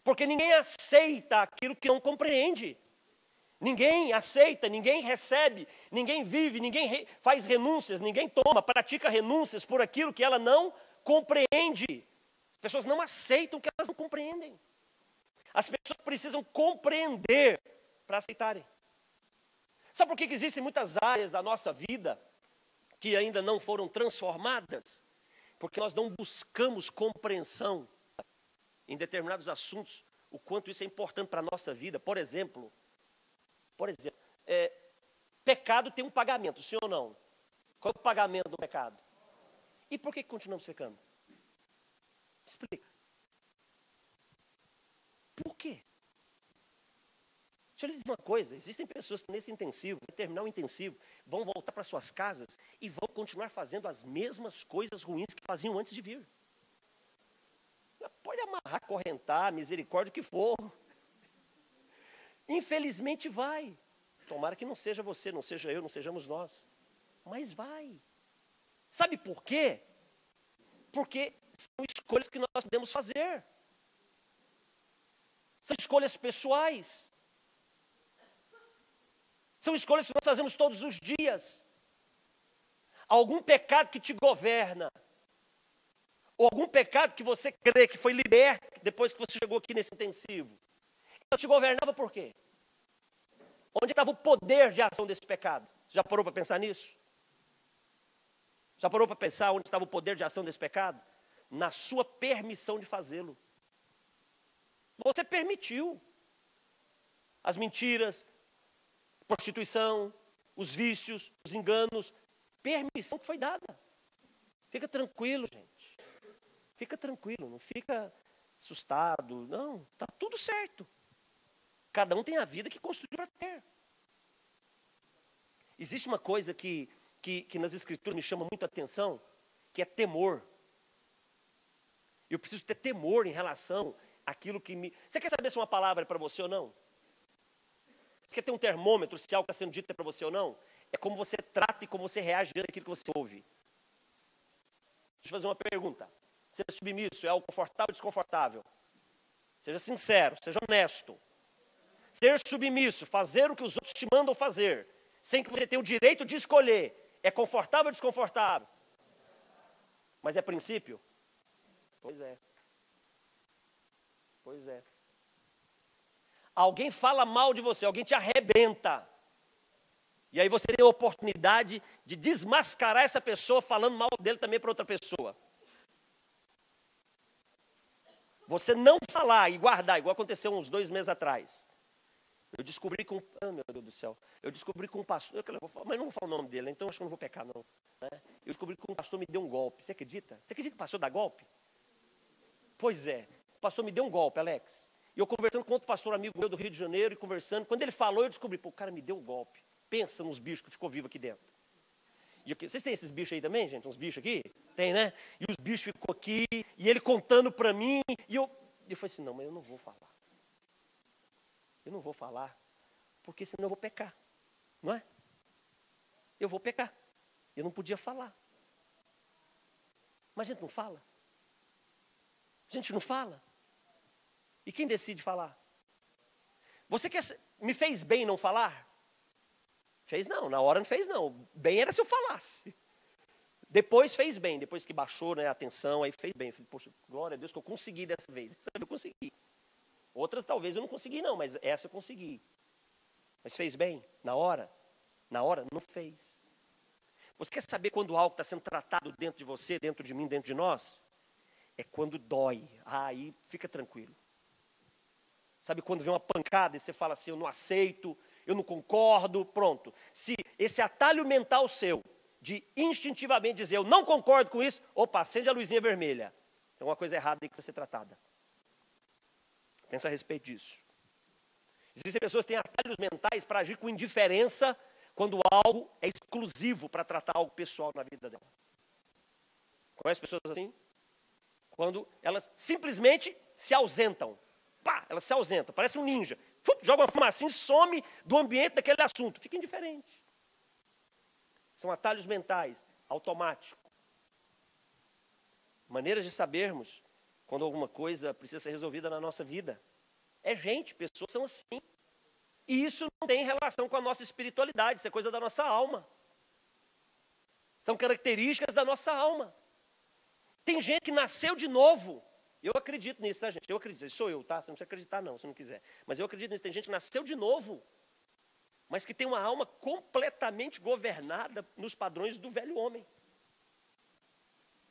Porque ninguém aceita aquilo que não compreende. Ninguém aceita, ninguém recebe, ninguém vive, ninguém faz renúncias, ninguém toma, pratica renúncias por aquilo que ela não compreende. As pessoas não aceitam o que elas não compreendem. As pessoas precisam compreender para aceitarem. Sabe por que existem muitas áreas da nossa vida que ainda não foram transformadas? Porque nós não buscamos compreensão em determinados assuntos, o quanto isso é importante para a nossa vida. Por exemplo, pecado tem um pagamento, sim ou não? Qual é o pagamento do pecado? E por que continuamos pecando? Explica. Por quê? Deixa eu lhe dizer uma coisa, existem pessoas que nesse intensivo, vai terminar o intensivo, vão voltar para suas casas e vão continuar fazendo as mesmas coisas ruins que faziam antes de vir. Pode amarrar, acorrentar, misericórdia, o que for. Infelizmente vai. Tomara que não seja você, não seja eu, não sejamos nós. Mas vai. Sabe por quê? Porque são escolhas que nós podemos fazer. São escolhas pessoais. São escolhas que nós fazemos todos os dias. Algum pecado que te governa. Ou algum pecado que você crê que foi liberto depois que você chegou aqui nesse intensivo. Então te governava por quê? Onde estava o poder de ação desse pecado? Você já parou para pensar nisso? Já parou para pensar onde estava o poder de ação desse pecado? Na sua permissão de fazê-lo. Você permitiu as mentiras, prostituição, os vícios, os enganos, permissão que foi dada. Fica tranquilo, gente. Fica tranquilo, não fica assustado. Não, está tudo certo. Cada um tem a vida que construiu para ter. Existe uma coisa que nas Escrituras me chama muito a atenção, que é temor. Eu preciso ter temor em relação àquilo que me... Você quer saber se uma palavra é para você ou não? Você quer ter um termômetro se algo está sendo dito é para você ou não? É como você trata e como você reage diante daquilo que você ouve. Deixa eu fazer uma pergunta. Ser submisso é algo confortável ou desconfortável? Seja sincero, seja honesto. Ser submisso, fazer o que os outros te mandam fazer, sem que você tenha o direito de escolher, é confortável ou desconfortável? Mas é princípio? Pois é. Pois é. Alguém fala mal de você, alguém te arrebenta. E aí você tem a oportunidade de desmascarar essa pessoa falando mal dele também para outra pessoa. Você não falar e guardar, igual aconteceu uns 2 meses atrás. Eu descobri com... Ah, meu Deus do céu. Eu descobri com um pastor... Mas não vou falar o nome dele, então acho que eu não vou pecar, não. Né? Eu descobri que um pastor me deu um golpe. Você acredita? Você acredita que o pastor dá golpe? Pois é. O pastor me deu um golpe, Alex. E eu conversando com outro pastor amigo meu do Rio de Janeiro, e conversando. Quando ele falou, eu descobri, pô, o cara me deu um golpe. Pensa nos bichos que ficou vivo aqui dentro. E vocês têm esses bichos aí também, gente? Uns bichos aqui? Tem, né? E os bichos ficou aqui, e ele contando para mim, e eu falei assim, não, mas eu não vou falar. Eu não vou falar, porque senão eu vou pecar, não é? Eu vou pecar. Eu não podia falar. Mas a gente não fala. A gente não fala. E quem decide falar? Você quer... Me fez bem não falar? Fez não, na hora não fez não. Bem era se eu falasse. Depois fez bem, depois que baixou, né, a atenção, aí fez bem. Eu falei, poxa, glória a Deus que eu consegui dessa vez. Dessa vez eu consegui. Outras talvez eu não consegui não, mas essa eu consegui. Mas fez bem? Na hora? Na hora? Não fez. Você quer saber quando algo está sendo tratado dentro de você, dentro de mim, dentro de nós? É quando dói. Aí fica tranquilo. Sabe quando vem uma pancada e você fala assim, eu não aceito, eu não concordo, pronto. Se esse atalho mental seu, de instintivamente dizer, eu não concordo com isso, opa, acende a luzinha vermelha. Tem uma coisa errada aí que vai ser tratada. Pensa a respeito disso. Existem pessoas que têm atalhos mentais para agir com indiferença quando algo é exclusivo para tratar algo pessoal na vida dela. Conhece pessoas assim? Quando elas simplesmente se ausentam. Pá, elas se ausentam, parece um ninja. Joga uma fumacinha e some do ambiente daquele assunto. Fica indiferente. São atalhos mentais, automáticos. Maneiras de sabermos quando alguma coisa precisa ser resolvida na nossa vida. É gente, pessoas são assim. E isso não tem relação com a nossa espiritualidade, isso é coisa da nossa alma. São características da nossa alma. Tem gente que nasceu de novo. Eu acredito nisso, tá, gente? Eu acredito, isso sou eu, tá? Você não precisa acreditar não, se não quiser. Mas eu acredito nisso, tem gente que nasceu de novo, mas que tem uma alma completamente governada nos padrões do velho homem.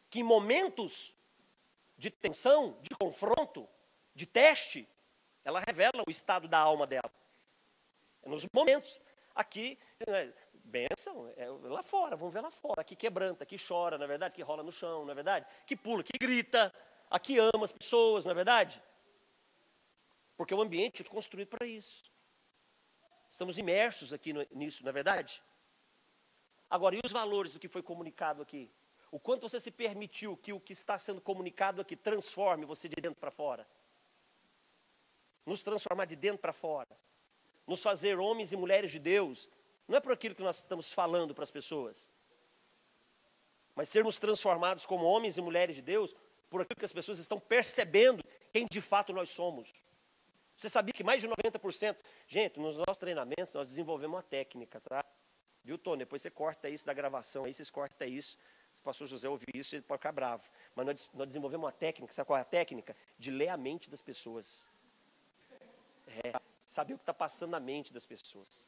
Que em momentos de tensão, de confronto, de teste, ela revela o estado da alma dela. É nos momentos. Aqui, bênção, é lá fora, vamos ver lá fora. Aqui quebranta, aqui chora, não é verdade? Que rola no chão, não é verdade? Que pula, que grita, aqui ama as pessoas, não é verdade? Porque o ambiente é construído para isso. Estamos imersos aqui nisso, não é verdade? Agora, e os valores do que foi comunicado aqui? O quanto você se permitiu que o que está sendo comunicado aqui transforme você de dentro para fora? Nos transformar de dentro para fora. Nos fazer homens e mulheres de Deus. Não é por aquilo que nós estamos falando para as pessoas. Mas sermos transformados como homens e mulheres de Deus por aquilo que as pessoas estão percebendo quem de fato nós somos. Você sabia que mais de 90%... Gente, nos nossos treinamentos nós desenvolvemos uma técnica, tá? Viu, Tony? Depois você corta isso da gravação, aí vocês cortam isso. Se o pastor José ouvir isso, ele pode ficar bravo. Mas nós desenvolvemos uma técnica, sabe qual é a técnica? De ler a mente das pessoas. Saber o que está passando na mente das pessoas.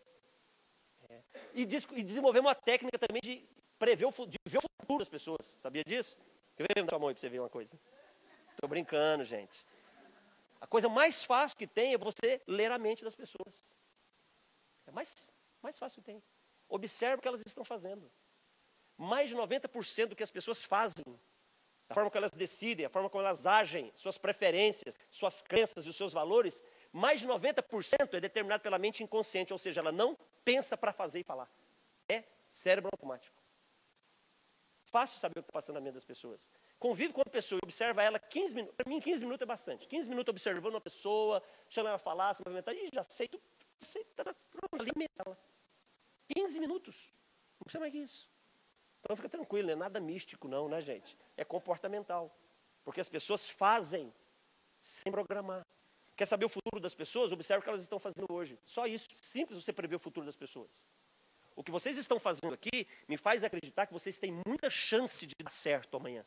E desenvolvemos uma técnica também de prever de ver o futuro das pessoas. Sabia disso? Quer ver na sua mão aí para você ver uma coisa? Estou brincando, gente. A coisa mais fácil que tem é você ler a mente das pessoas. É mais Mais fácil tem. Observe o que elas estão fazendo. Mais de 90% do que as pessoas fazem, a forma como elas decidem, a forma como elas agem, suas preferências, suas crenças e os seus valores, mais de 90% é determinado pela mente inconsciente, ou seja, ela não pensa para fazer e falar. É cérebro automático. Fácil saber o que está passando na mente das pessoas. Convive com uma pessoa e observa ela 15 minutos. Para mim, 15 minutos é bastante. 15 minutos observando uma pessoa, chama ela a falar, se movimentar, e já sei, alimenta ela. 15 minutos. Não precisa mais que isso. Então fica tranquilo, não é nada místico não, né, gente? É comportamental. Porque as pessoas fazem sem programar. Quer saber o futuro das pessoas? Observe o que elas estão fazendo hoje. Só isso. Simples você prever o futuro das pessoas. O que vocês estão fazendo aqui me faz acreditar que vocês têm muita chance de dar certo amanhã.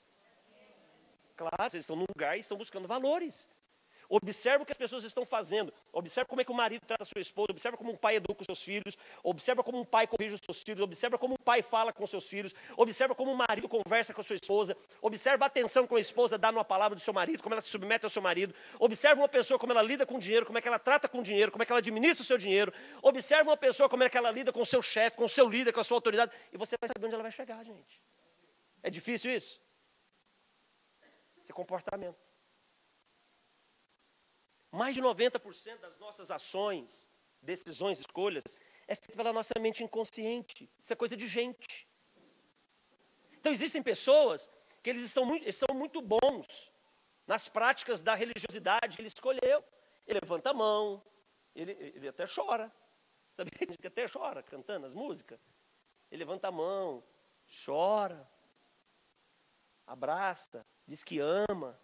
Claro, vocês estão num lugar e estão buscando valores. Observe o que as pessoas estão fazendo. Observe como é que o marido trata a sua esposa. Observe como um pai educa os seus filhos. Observe como um pai corrige os seus filhos. Observe como um pai fala com os seus filhos. Observe como um marido conversa com a sua esposa. Observe a atenção que a esposa dá numa palavra do seu marido, como ela se submete ao seu marido. Observe uma pessoa como ela lida com o dinheiro, como é que ela trata com o dinheiro, como é que ela administra o seu dinheiro. Observe uma pessoa como é que ela lida com o seu chefe, com o seu líder, com a sua autoridade. E você vai saber onde ela vai chegar, gente. É difícil isso? Esse é comportamento. Mais de 90% das nossas ações, decisões, escolhas, é feita pela nossa mente inconsciente. Isso é coisa de gente. Então existem pessoas que eles são muito bons nas práticas da religiosidade. Ele escolheu, ele levanta a mão, ele até chora. Sabia que até chora cantando as músicas? Ele levanta a mão, chora, abraça, diz que ama.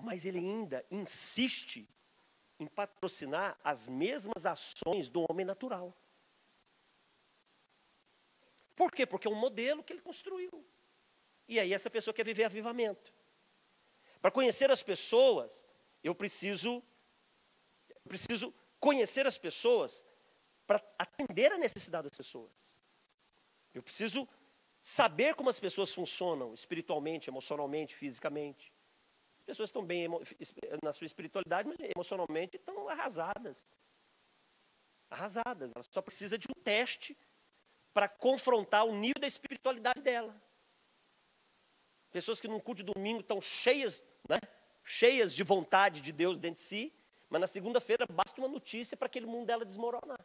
Mas ele ainda insiste em patrocinar as mesmas ações do homem natural. Por quê? Porque é um modelo que ele construiu. E aí essa pessoa quer viver avivamento. Para conhecer as pessoas, eu preciso conhecer as pessoas para atender a necessidade das pessoas. Eu preciso saber como as pessoas funcionam espiritualmente, emocionalmente, fisicamente. As pessoas estão bem na sua espiritualidade, mas emocionalmente estão arrasadas. Arrasadas. Ela só precisa de um teste para confrontar o nível da espiritualidade dela. Pessoas que num culto de domingo estão cheias, né? Cheias de vontade de Deus dentro de si, mas na segunda-feira basta uma notícia para aquele mundo dela desmoronar.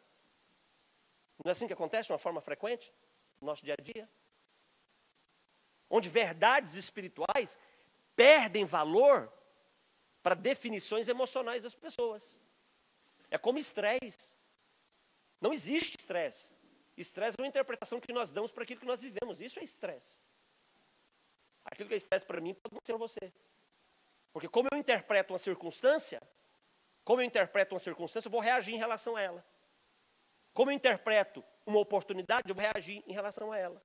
Não é assim que acontece de uma forma frequente no nosso dia a dia? Onde verdades espirituais perdem valor para definições emocionais das pessoas. É como estresse. Não existe estresse. Estresse é uma interpretação que nós damos para aquilo que nós vivemos. Isso é estresse. Aquilo que é estresse para mim pode não ser para você. Porque como eu interpreto uma circunstância, eu vou reagir em relação a ela. Como eu interpreto uma oportunidade, eu vou reagir em relação a ela.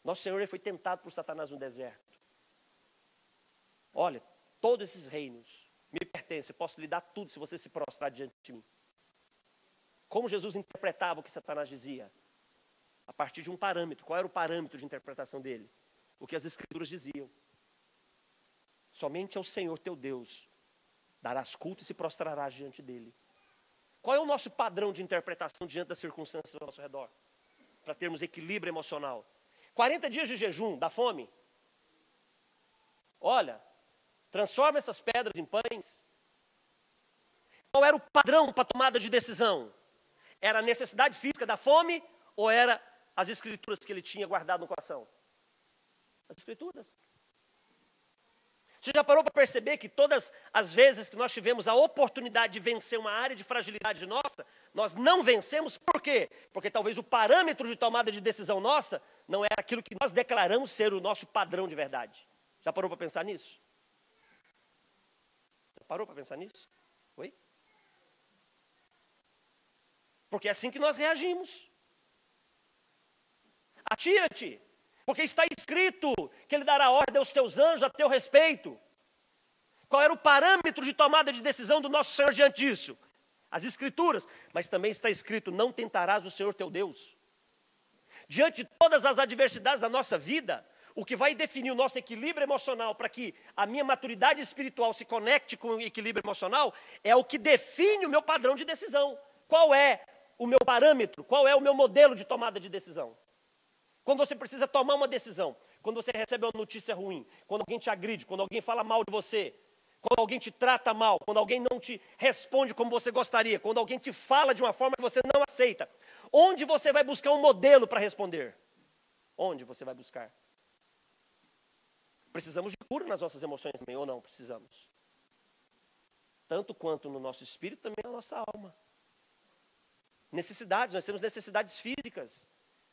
Nosso Senhor ele foi tentado por Satanás no deserto. Olha, todos esses reinos me pertencem, eu posso lhe dar tudo se você se prostrar diante de mim. Como Jesus interpretava o que Satanás dizia? A partir de um parâmetro. Qual era o parâmetro de interpretação dele? O que as Escrituras diziam. Somente ao Senhor teu Deus darás culto e se prostrarás diante dele. Qual é o nosso padrão de interpretação diante das circunstâncias ao nosso redor? Para termos equilíbrio emocional. 40 dias de jejum, dá fome? Olha, transforma essas pedras em pães. Qual era o padrão para a tomada de decisão? Era a necessidade física da fome ou era as escrituras que ele tinha guardado no coração? As escrituras. Você já parou para perceber que todas as vezes que nós tivemos a oportunidade de vencer uma área de fragilidade nossa, nós não vencemos, por quê? Porque talvez o parâmetro de tomada de decisão nossa não era aquilo que nós declaramos ser o nosso padrão de verdade. Já parou para pensar nisso? Já parou para pensar nisso? Oi? Porque é assim que nós reagimos. Atira-te. Porque está escrito que ele dará ordem aos teus anjos a teu respeito. Qual era o parâmetro de tomada de decisão do nosso Senhor diante disso? As Escrituras. Mas também está escrito, não tentarás o Senhor teu Deus. Diante de todas as adversidades da nossa vida, O que vai definir o nosso equilíbrio emocional para que a minha maturidade espiritual se conecte com o equilíbrio emocional é o que define o meu padrão de decisão. Qual é o meu parâmetro? Qual é o meu modelo de tomada de decisão? Quando você precisa tomar uma decisão, quando você recebe uma notícia ruim, quando alguém te agride, quando alguém fala mal de você, quando alguém te trata mal, quando alguém não te responde como você gostaria, quando alguém te fala de uma forma que você não aceita, onde você vai buscar um modelo para responder? Onde você vai buscar? Precisamos de cura nas nossas emoções também, ou não precisamos? Tanto quanto no nosso espírito, também na nossa alma. Necessidades, nós temos necessidades físicas.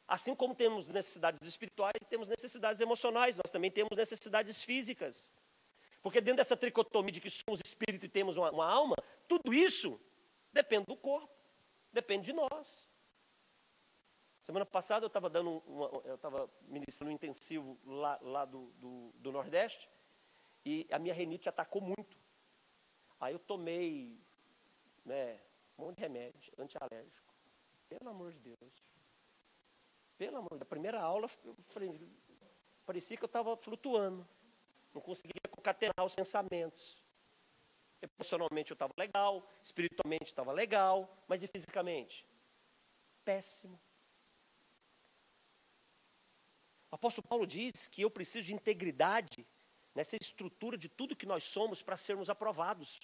Assim como temos necessidades espirituais, temos necessidades emocionais, nós também temos necessidades físicas. Porque dentro dessa tricotomia de que somos espírito e temos uma alma, tudo isso depende do corpo, depende de nós. Semana passada eu estava ministrando um intensivo lá do Nordeste, e a minha rinite atacou muito. Aí eu tomei um monte de remédio antialérgico. Pelo amor de Deus. Pelo amor de Deus. A primeira aula, eu falei, parecia que eu estava flutuando. Não conseguia concatenar os pensamentos. Emocionalmente eu estava legal, espiritualmente estava legal, mas e fisicamente? Péssimo. O apóstolo Paulo diz que eu preciso de integridade nessa estrutura de tudo que nós somos para sermos aprovados.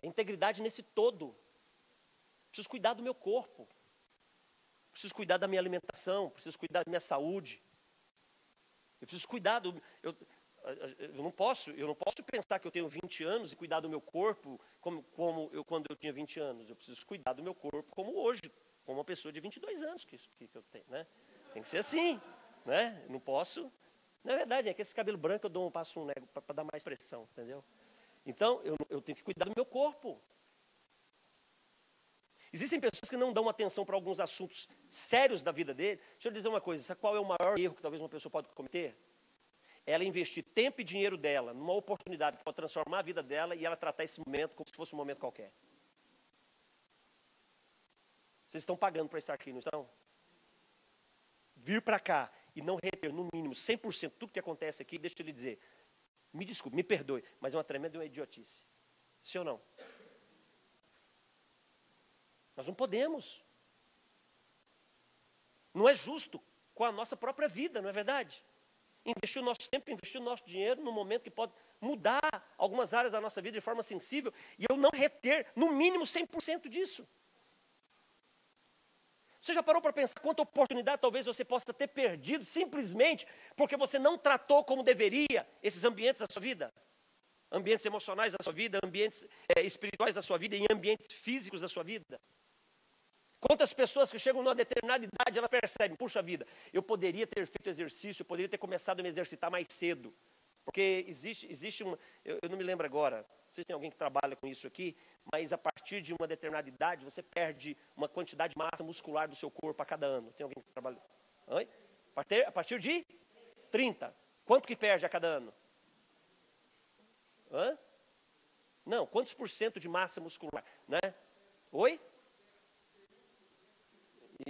É integridade nesse todo. Preciso cuidar do meu corpo. Preciso cuidar da minha alimentação, preciso cuidar da minha saúde. Eu preciso cuidar eu não posso pensar que eu tenho 20 anos e cuidar do meu corpo como eu quando eu tinha 20 anos. Eu preciso cuidar do meu corpo como hoje, como uma pessoa de 22 anos que eu tenho, né? Tem que ser assim, né? Eu não posso. Na verdade, é que esse cabelo branco eu passo um nego para dar mais pressão, entendeu? Então, eu tenho que cuidar do meu corpo. Existem pessoas que não dão atenção para alguns assuntos sérios da vida dele. Deixa eu dizer uma coisa, sabe qual é o maior erro que talvez uma pessoa pode cometer? Ela investir tempo e dinheiro dela numa oportunidade que pode transformar a vida dela e ela tratar esse momento como se fosse um momento qualquer. Vocês estão pagando para estar aqui, não estão? Vir para cá e não reter, no mínimo, 100% tudo que acontece aqui, deixa eu lhe dizer, me desculpe, me perdoe, mas é uma tremenda idiotice. Sim ou não? Nós não podemos. Não é justo com a nossa própria vida, não é verdade? Investir o nosso tempo, investir o nosso dinheiro num momento que pode mudar algumas áreas da nossa vida de forma sensível e eu não reter, no mínimo, 100% disso. Você já parou para pensar quanta oportunidade talvez você possa ter perdido simplesmente porque você não tratou como deveria esses ambientes da sua vida? Ambientes emocionais da sua vida, ambientes espirituais da sua vida e ambientes físicos da sua vida? Quantas pessoas que chegam numa determinada idade, elas percebem, puxa vida, eu poderia ter feito exercício, eu poderia ter começado a me exercitar mais cedo. Porque existe uma, eu não me lembro agora, não sei se tem alguém que trabalha com isso aqui, mas a partir de uma determinada idade, você perde uma quantidade de massa muscular do seu corpo a cada ano. Tem alguém que trabalha? Oi? A partir de 30. Quanto que perde a cada ano? Hã? Não, quantos por cento de massa muscular? Né? Oi?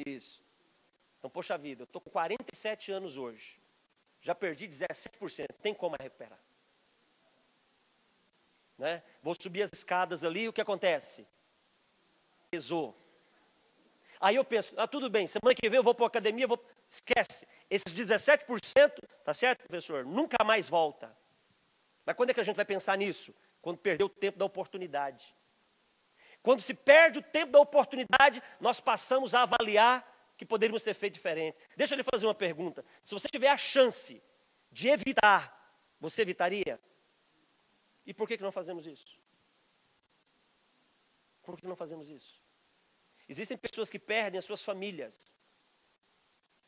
Isso. Então, poxa vida, eu estou com 47 anos hoje. Já perdi 17%. Tem como recuperar. Né? Vou subir as escadas ali, o que acontece? Pesou. Aí eu penso, tudo bem, semana que vem eu vou para a academia, esquece. Esses 17%, tá certo, professor? Nunca mais volta. Mas quando é que a gente vai pensar nisso? Quando perdeu o tempo da oportunidade. Quando se perde o tempo da oportunidade, nós passamos a avaliar que poderíamos ter feito diferente. Deixa eu lhe fazer uma pergunta. Se você tiver a chance de evitar, você evitaria? E por que não fazemos isso? Por que não fazemos isso? Existem pessoas que perdem as suas famílias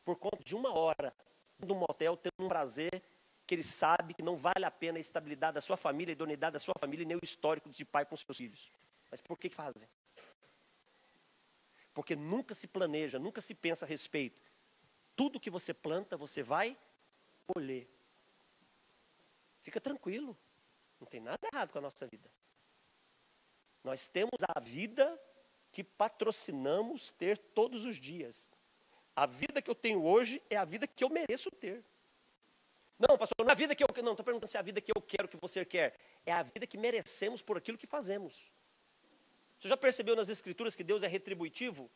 por conta de uma hora no motel, tendo um prazer que ele sabe que não vale a pena a estabilidade da sua família, a idoneidade da sua família, nem o histórico de pai com seus filhos. Mas por que fazem? Porque nunca se planeja, nunca se pensa a respeito. Tudo que você planta, você vai colher. Fica tranquilo. Não tem nada errado com a nossa vida. Nós temos a vida que patrocinamos ter todos os dias. A vida que eu tenho hoje é a vida que eu mereço ter. Não, pastor, não é a vida que eu quero. Não, estou perguntando se é a vida que eu quero, que você quer. É a vida que merecemos por aquilo que fazemos. Você já percebeu nas Escrituras que Deus é retributivo?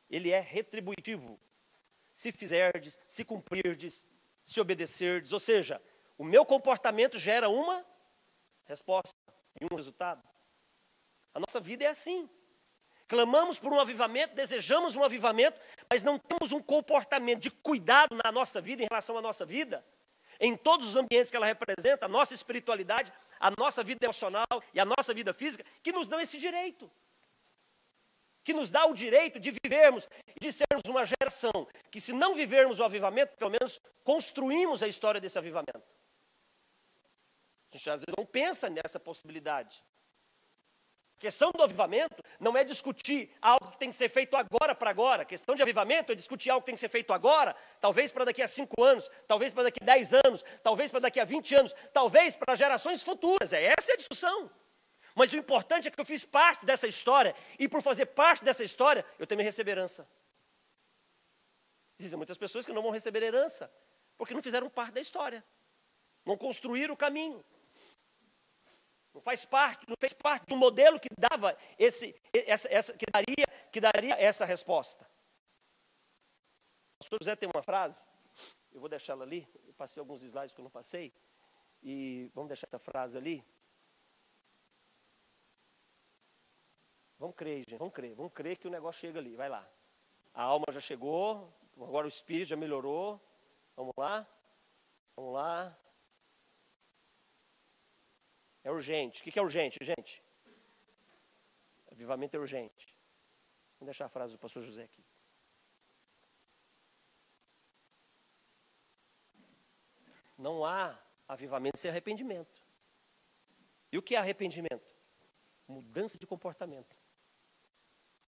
Ele é retributivo. Se fizerdes, se cumprirdes, se obedecerdes. Ou seja, o meu comportamento gera uma resposta e um resultado. A nossa vida é assim. Clamamos por um avivamento, desejamos um avivamento, mas não temos um comportamento de cuidado na nossa vida, em relação à nossa vida, em todos os ambientes que ela representa, a nossa espiritualidade, a nossa vida emocional e a nossa vida física, que nos dão esse direito. Que nos dá o direito de vivermos e de sermos uma geração que, se não vivermos o avivamento, pelo menos construímos a história desse avivamento. A gente às vezes não pensa nessa possibilidade. A questão do avivamento não é discutir algo que tem que ser feito agora para agora. A questão de avivamento é discutir algo que tem que ser feito agora, talvez para daqui a 5 anos, talvez para daqui a 10 anos, talvez para daqui a 20 anos, talvez para gerações futuras. Essa é a discussão. Mas o importante é que eu fiz parte dessa história, e por fazer parte dessa história, eu também recebo herança. Existem muitas pessoas que não vão receber herança, porque não fizeram parte da história, não construíram o caminho. Não fez parte de um modelo que dava que daria essa resposta. O pastor José tem uma frase, eu vou deixá-la ali, eu passei alguns slides que eu não passei, e vamos deixar essa frase ali. Vamos crer, gente, vamos crer que o negócio chega ali, vai lá. A alma já chegou, agora o espírito já melhorou, vamos lá. É urgente. O que é urgente, gente? Avivamento é urgente. Vamos deixar a frase do pastor José aqui. Não há avivamento sem arrependimento. E o que é arrependimento? Mudança de comportamento.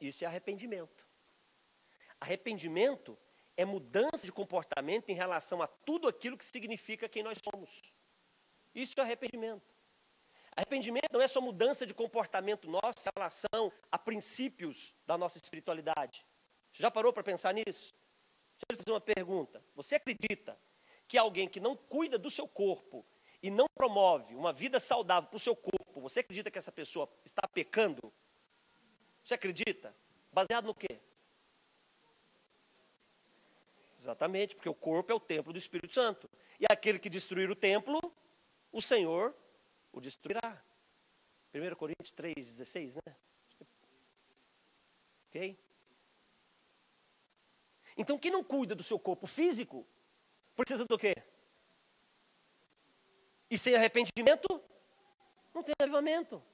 Isso é arrependimento. Arrependimento é mudança de comportamento em relação a tudo aquilo que significa quem nós somos. Isso é arrependimento. Arrependimento não é só mudança de comportamento nosso em relação a princípios da nossa espiritualidade. Você já parou para pensar nisso? Deixa eu lhe fazer uma pergunta. Você acredita que alguém que não cuida do seu corpo e não promove uma vida saudável para o seu corpo, você acredita que essa pessoa está pecando? Você acredita? Baseado no quê? Exatamente, porque o corpo é o templo do Espírito Santo. E aquele que destruir o templo, o Senhor o destruirá. 1 Coríntios 3,16, né? Ok? Então, quem não cuida do seu corpo físico, precisa do quê? E sem arrependimento, não tem avivamento.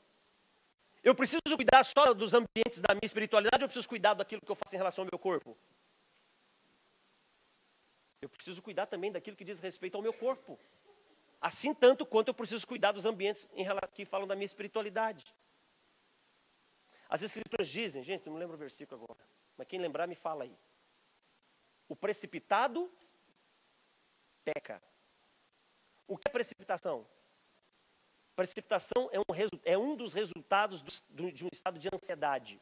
Eu preciso cuidar só dos ambientes da minha espiritualidade, ou eu preciso cuidar daquilo que eu faço em relação ao meu corpo? Eu preciso cuidar também daquilo que diz respeito ao meu corpo. Assim tanto quanto eu preciso cuidar dos ambientes que falam da minha espiritualidade. As Escrituras dizem, gente, eu não lembro o versículo agora, mas quem lembrar me fala aí. O precipitado peca. O que é precipitação? Precipitação é um dos resultados de um estado de ansiedade.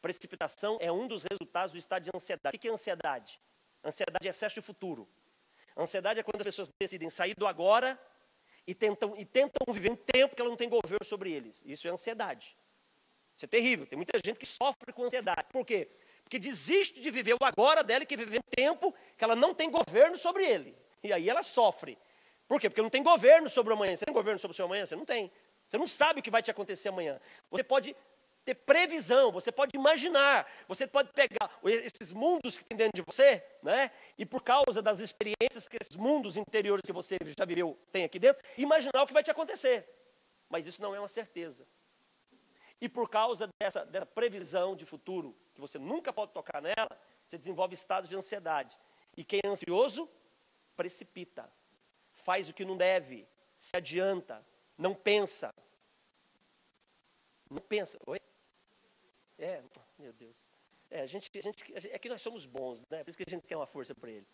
Precipitação é um dos resultados do estado de ansiedade. O que é ansiedade? Ansiedade é excesso de futuro. Ansiedade é quando as pessoas decidem sair do agora e tentam viver um tempo que ela não tem governo sobre eles. Isso é ansiedade. Isso é terrível. Tem muita gente que sofre com ansiedade. Por quê? Porque desiste de viver o agora dela e quer viver um tempo que ela não tem governo sobre ele. E aí ela sofre. Por quê? Porque não tem governo sobre o amanhã. Você tem governo sobre o seu amanhã? Você não tem. Você não sabe o que vai te acontecer amanhã. Você pode ter previsão, você pode imaginar, você pode pegar esses mundos que tem dentro de você, né? E por causa das experiências que esses mundos interiores que você já viveu tem aqui dentro, imaginar o que vai te acontecer. Mas isso não é uma certeza. E por causa dessa previsão de futuro, que você nunca pode tocar nela, você desenvolve estados de ansiedade. E quem é ansioso, precipita. Faz o que não deve, se adianta, não pensa. Não pensa. Oi? Meu Deus. É que nós somos bons, né? Por isso que a gente quer uma força para ele.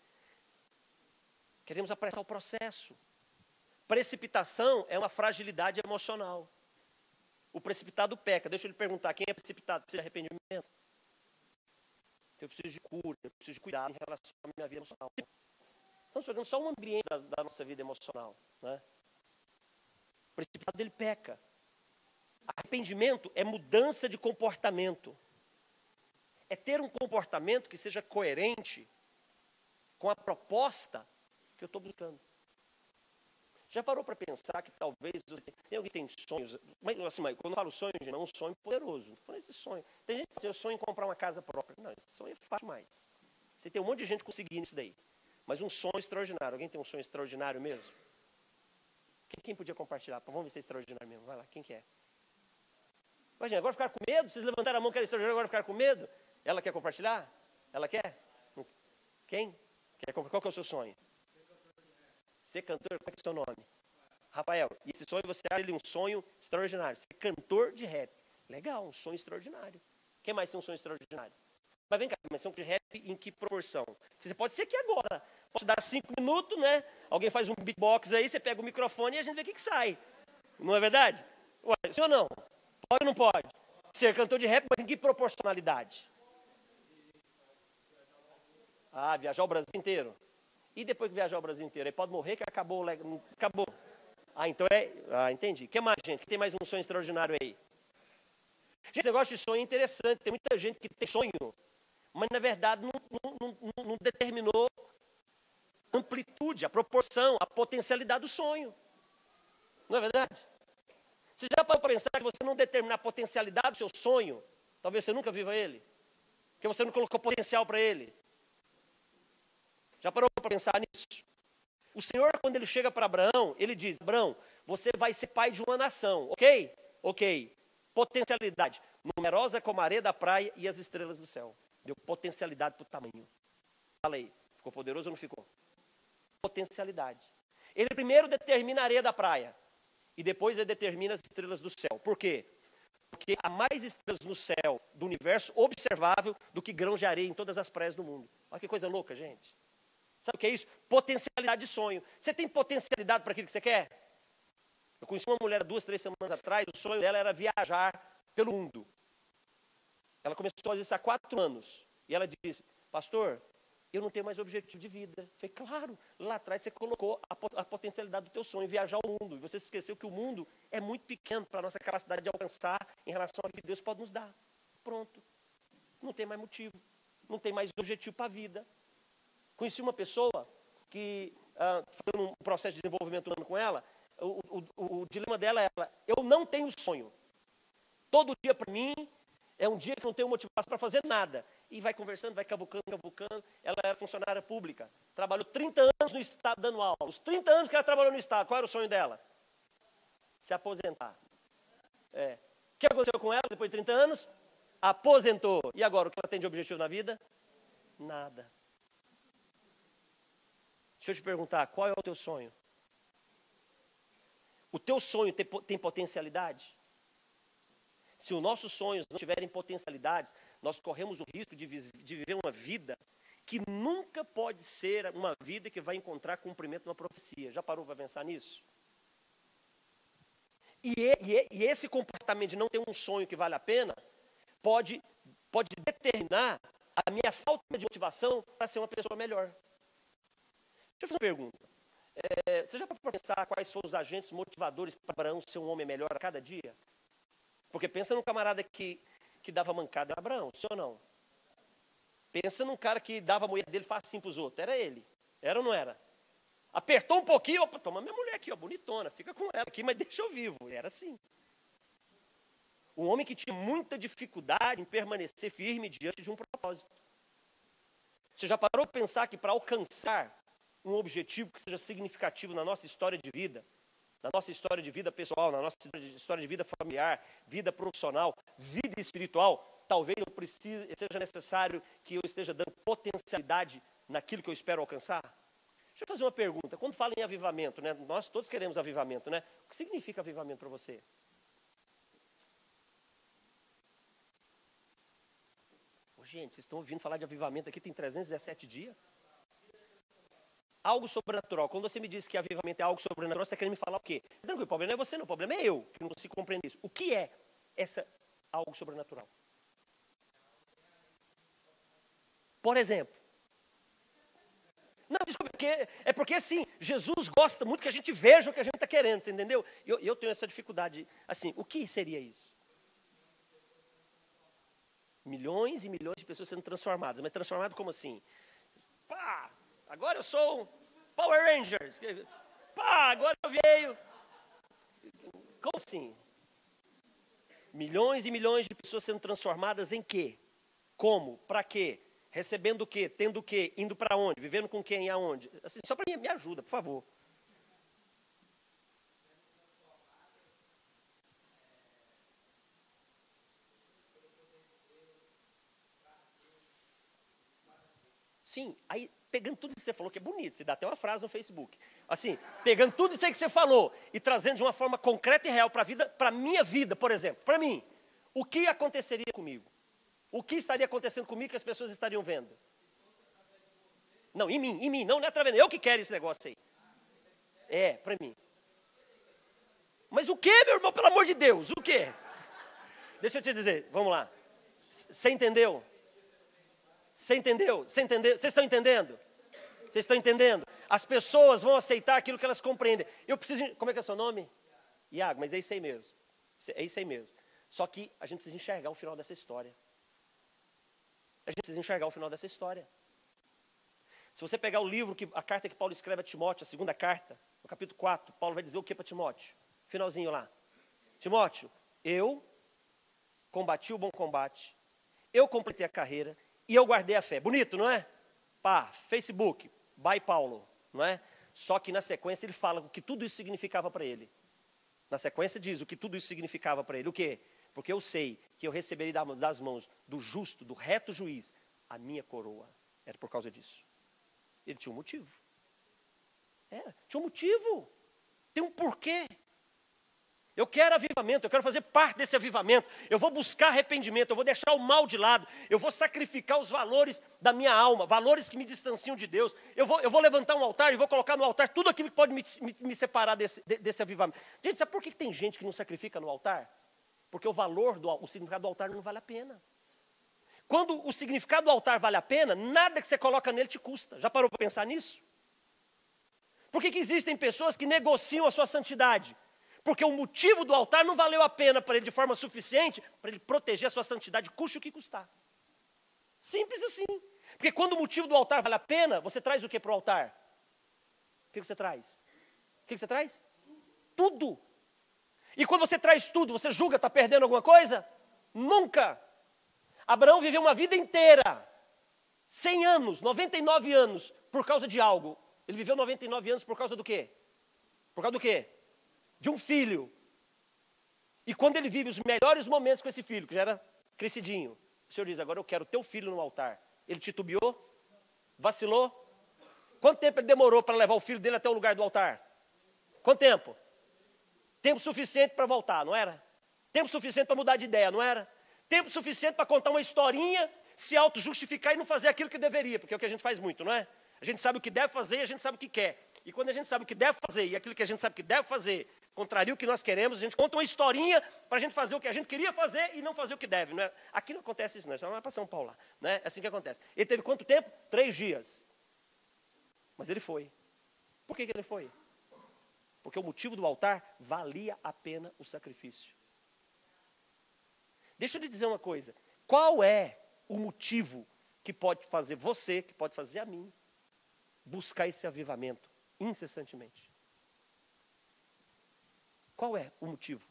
Queremos apressar o processo. Precipitação é uma fragilidade emocional. O precipitado peca. Deixa eu lhe perguntar, quem é precipitado? Precisa de arrependimento? Eu preciso de cura, eu preciso de cuidado em relação à minha vida emocional. Estamos pegando só um ambiente da nossa vida emocional, né? O principado dele peca. Arrependimento é mudança de comportamento. É ter um comportamento que seja coerente com a proposta que eu estou buscando. Já parou para pensar que talvez tem alguém que tem sonhos, mas assim, quando eu falo sonho, gente, não é um sonho poderoso. Não falo esse sonho. Tem gente que diz, eu sonho em comprar uma casa própria. Não, esse sonho é fácil demais. Você tem um monte de gente conseguindo isso daí. Mas um sonho extraordinário. Alguém tem um sonho extraordinário mesmo? Quem podia compartilhar? Vamos ver se é extraordinário mesmo. Vai lá, quem que é? Imagina, agora ficar com medo? Vocês levantaram a mão que era extraordinário, agora ficar com medo? Ela quer compartilhar? Ela quer? Quem? Qual que é o seu sonho? Ser cantor, qual é o seu nome? Rafael, e esse sonho você acha ele um sonho extraordinário. Ser cantor de rap. Legal, um sonho extraordinário. Quem mais tem um sonho extraordinário? Mas vem cá, mas sonho de rap em que proporção? Porque você pode ser aqui agora. Posso dar 5 minutos, né? Alguém faz um beatbox aí, você pega o microfone e a gente vê o que sai. Não é verdade? Ué, sim ou não? Pode ou não pode? Ser cantor de rap, mas em que proporcionalidade? Ah, viajar o Brasil inteiro. E depois que viajar o Brasil inteiro? Aí pode morrer que acabou. Acabou. Ah, então é... Ah, entendi. O que mais, gente? Que tem mais um sonho extraordinário aí? Gente, esse negócio de sonho é interessante. Tem muita gente que tem sonho, mas na verdade não determinou a amplitude, a proporção, a potencialidade do sonho. Não é verdade? Você já parou para pensar que você não determinar a potencialidade do seu sonho, talvez você nunca viva ele? Porque você não colocou potencial para ele. Já parou para pensar nisso? O Senhor, quando ele chega para Abraão, ele diz, Abraão, você vai ser pai de uma nação, ok? Ok. Potencialidade. Numerosa como a areia da praia e as estrelas do céu. Deu potencialidade para o tamanho. Fala aí, ficou poderoso ou não ficou? Potencialidade. Ele primeiro determina a areia da praia. E depois ele determina as estrelas do céu. Por quê? Porque há mais estrelas no céu do universo observável do que grãos de areia em todas as praias do mundo. Olha que coisa louca, gente. Sabe o que é isso? Potencialidade de sonho. Você tem potencialidade para aquilo que você quer? Eu conheci uma mulher 2, 3 semanas atrás, o sonho dela era viajar pelo mundo. Ela começou a fazer isso há 4 anos. E ela disse, pastor, eu não tenho mais objetivo de vida. Eu falei, claro, lá atrás você colocou a potencialidade do teu sonho, viajar o mundo. E você se esqueceu que o mundo é muito pequeno para a nossa capacidade de alcançar em relação ao que Deus pode nos dar. Pronto. Não tem mais motivo. Não tem mais objetivo para a vida. Conheci uma pessoa que, fazendo um processo de desenvolvimento humano com ela, o dilema dela é, eu não tenho sonho. Todo dia para mim é um dia que eu não tenho motivação para fazer nada. E vai conversando, vai cavucando. Ela era funcionária pública. Trabalhou 30 anos no Estado dando aula. Os 30 anos que ela trabalhou no Estado, qual era o sonho dela? Se aposentar. O que aconteceu com ela depois de 30 anos? Aposentou. E agora, o que ela tem de objetivo na vida? Nada. Deixa eu te perguntar, qual é o teu sonho? O teu sonho tem potencialidade? Se os nossos sonhos não tiverem potencialidades, nós corremos o risco de viver uma vida que nunca pode ser uma vida que vai encontrar cumprimento numa profecia. Já parou para pensar nisso? E esse comportamento de não ter um sonho que vale a pena, pode determinar a minha falta de motivação para ser uma pessoa melhor. Deixa eu fazer uma pergunta. Você já parou para pensar quais foram os agentes motivadores para Abraão ser um homem melhor a cada dia? Porque pensa num camarada que dava mancada, era Abraão, sim ou não? Pensa num cara que dava a mulher dele facinho para os outros, era ele. Era ou não era? Apertou um pouquinho, opa, toma minha mulher aqui, ó, bonitona, fica com ela aqui, mas deixa eu vivo. Era assim. Um homem que tinha muita dificuldade em permanecer firme diante de um propósito. Você já parou para pensar que para alcançar um objetivo que seja significativo na nossa história de vida, na nossa história de vida pessoal, na nossa história de vida familiar, vida profissional, vida espiritual, talvez seja necessário que eu esteja dando potencialidade naquilo que eu espero alcançar? Deixa eu fazer uma pergunta. Quando fala em avivamento, né, nós todos queremos avivamento, né? O que significa avivamento para você? Gente, vocês estão ouvindo falar de avivamento aqui, tem 317 dias? Algo sobrenatural. Quando você me diz que avivamento é algo sobrenatural, você está querendo me falar o quê? Tranquilo, o problema não é você, não. O problema é eu, que não consigo compreender isso. O que é essa algo sobrenatural? Por exemplo, Não, desculpa, é porque assim, Jesus gosta muito que a gente veja o que a gente está querendo, você entendeu? Eu tenho essa dificuldade. Assim, o que seria isso? Milhões e milhões de pessoas sendo transformadas. Mas transformado como assim? Pá, agora eu sou Power Rangers. Pá, agora eu veio. Como assim? Milhões e milhões de pessoas sendo transformadas em quê? Como? Para quê? Recebendo o quê? Tendo o quê? Indo para onde? Vivendo com quem e aonde? Assim, só para mim, me ajuda, por favor. Sim, aí pegando tudo que você falou, que é bonito, você dá até uma frase no Facebook. Assim, pegando tudo isso aí que você falou e trazendo de uma forma concreta e real para a vida, para a minha vida, por exemplo, para mim, o que aconteceria comigo? O que estaria acontecendo comigo que as pessoas estariam vendo? Não, em mim, não é através, eu que quero esse negócio aí. É, para mim. Mas o que, meu irmão, pelo amor de Deus, o que? Deixa eu te dizer, vamos lá. Você entendeu? Você entendeu? Você entendeu? Vocês estão entendendo? Vocês estão entendendo? As pessoas vão aceitar aquilo que elas compreendem. Eu preciso. Como é que é o seu nome? Iago, mas é isso aí mesmo. É isso aí mesmo. Só que a gente precisa enxergar o final dessa história. A gente precisa enxergar o final dessa história. Se você pegar o livro, a carta que Paulo escreve a Timóteo, a segunda carta, no capítulo 4, Paulo vai dizer o que para Timóteo? Finalzinho lá. Timóteo, eu combati o bom combate, eu completei a carreira e eu guardei a fé. Bonito, não é? Pá, Facebook, by Paulo, não é? Só que na sequência ele fala o que tudo isso significava para ele. Na sequência diz o que tudo isso significava para ele. O quê? Porque eu sei que eu receberei das mãos do justo, do reto juiz, a minha coroa. Era por causa disso. Ele tinha um motivo. Tinha um motivo. Tem um porquê. Eu quero avivamento, eu quero fazer parte desse avivamento. Eu vou buscar arrependimento, eu vou deixar o mal de lado. Eu vou sacrificar os valores da minha alma, valores que me distanciam de Deus. Eu vou levantar um altar e vou colocar no altar tudo aquilo que pode me separar desse avivamento. Gente, sabe por que tem gente que não sacrifica no altar? Porque o significado do altar não vale a pena. Quando o significado do altar vale a pena, nada que você coloca nele te custa. Já parou para pensar nisso? Por que existem pessoas que negociam a sua santidade? Porque o motivo do altar não valeu a pena para ele de forma suficiente para ele proteger a sua santidade, custe o que custar. Simples assim. Porque quando o motivo do altar vale a pena, você traz o que para o altar? O que você traz? O que você traz? Tudo. E quando você traz tudo, você julga, está perdendo alguma coisa? Nunca. Abraão viveu uma vida inteira, 100 anos, 99 anos, por causa de algo. Ele viveu 99 anos por causa do quê? Por causa do quê? De um filho. E quando ele vive os melhores momentos com esse filho, que já era crescidinho, o Senhor diz, agora eu quero teu filho no altar. Ele titubeou? Vacilou? Quanto tempo ele demorou para levar o filho dele até o lugar do altar? Quanto tempo? Tempo suficiente para voltar, não era? Tempo suficiente para mudar de ideia, não era? Tempo suficiente para contar uma historinha, se auto-justificar e não fazer aquilo que deveria, porque é o que a gente faz muito, não é? A gente sabe o que deve fazer e a gente sabe o que quer. E quando a gente sabe o que deve fazer e aquilo que a gente sabe que deve fazer contraria o que nós queremos, a gente conta uma historinha para a gente fazer o que a gente queria fazer e não fazer o que deve. Não é? Aqui não acontece isso, não. Isso não é para São Paulo lá. Não é assim que acontece. Ele teve quanto tempo? 3 dias. Mas ele foi. Por que ele foi? Porque o motivo do altar valia a pena o sacrifício. Deixa eu lhe dizer uma coisa. Qual é o motivo que pode fazer você, que pode fazer a mim, buscar esse avivamento incessantemente? Qual é o motivo?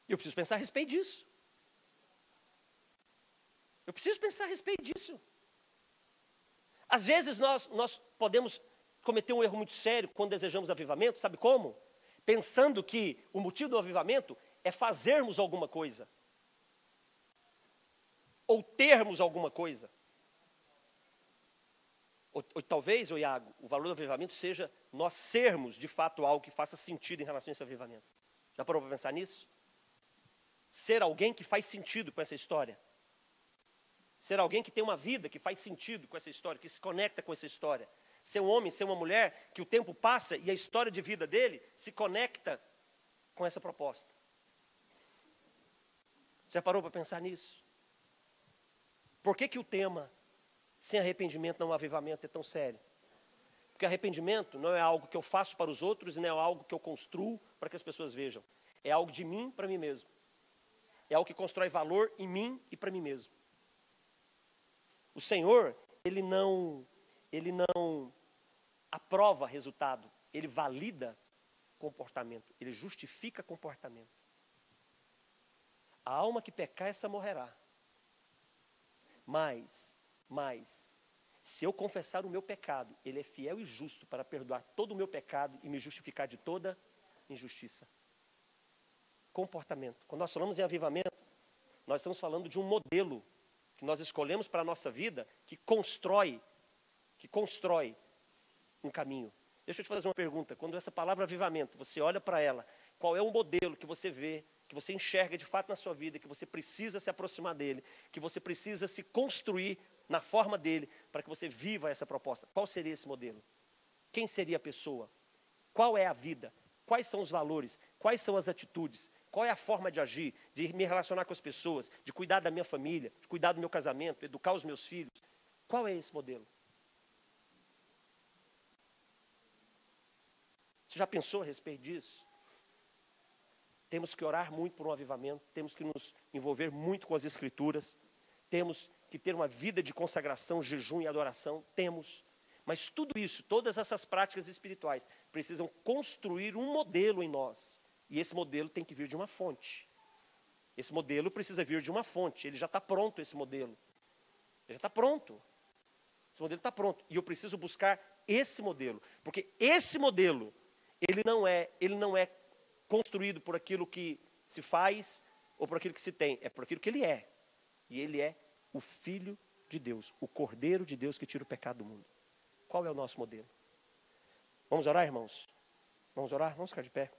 Eu preciso pensar a respeito disso. Eu preciso pensar a respeito disso. Às vezes nós podemos cometer um erro muito sério quando desejamos avivamento, sabe como? Pensando que o motivo do avivamento é fazermos alguma coisa. Ou termos alguma coisa. Ou talvez, Iago, o valor do avivamento seja nós sermos, de fato, algo que faça sentido em relação a esse avivamento. Já parou para pensar nisso? Ser alguém que faz sentido com essa história. Ser alguém que tem uma vida que faz sentido com essa história, que se conecta com essa história. Ser um homem, ser uma mulher, que o tempo passa e a história de vida dele se conecta com essa proposta. Já parou para pensar nisso? Por que o tema sem arrependimento não há avivamento, é tão sério. Porque arrependimento não é algo que eu faço para os outros e não é algo que eu construo para que as pessoas vejam. É algo de mim para mim mesmo. É algo que constrói valor em mim e para mim mesmo. O Senhor, Ele não aprova resultado, Ele valida comportamento, Ele justifica comportamento. A alma que pecar, essa morrerá. Mas, se eu confessar o meu pecado, Ele é fiel e justo para perdoar todo o meu pecado e me justificar de toda injustiça. Comportamento. Quando nós falamos em avivamento, nós estamos falando de um modelo que nós escolhemos para a nossa vida, que constrói um caminho. Deixa eu te fazer uma pergunta. Quando essa palavra avivamento, você olha para ela, qual é o modelo que você vê, que você enxerga de fato na sua vida, que você precisa se aproximar dele, que você precisa se construir na forma dele, para que você viva essa proposta? Qual seria esse modelo? Quem seria a pessoa? Qual é a vida? Quais são os valores? Quais são as atitudes? Qual é a forma de agir, de me relacionar com as pessoas, de cuidar da minha família, de cuidar do meu casamento, educar os meus filhos? Qual é esse modelo? Você já pensou a respeito disso? Temos que orar muito por um avivamento, temos que nos envolver muito com as Escrituras, temos que ter uma vida de consagração, jejum e adoração, temos. Mas tudo isso, todas essas práticas espirituais, precisam construir um modelo em nós. E esse modelo tem que vir de uma fonte. Esse modelo precisa vir de uma fonte. Ele já está pronto, esse modelo. Ele já está pronto. Esse modelo está pronto. E eu preciso buscar esse modelo. Porque esse modelo, ele não é construído por aquilo que se faz ou por aquilo que se tem. É por aquilo que ele é. E ele é o Filho de Deus, o Cordeiro de Deus que tira o pecado do mundo. Qual é o nosso modelo? Vamos orar, irmãos? Vamos orar? Vamos ficar de pé.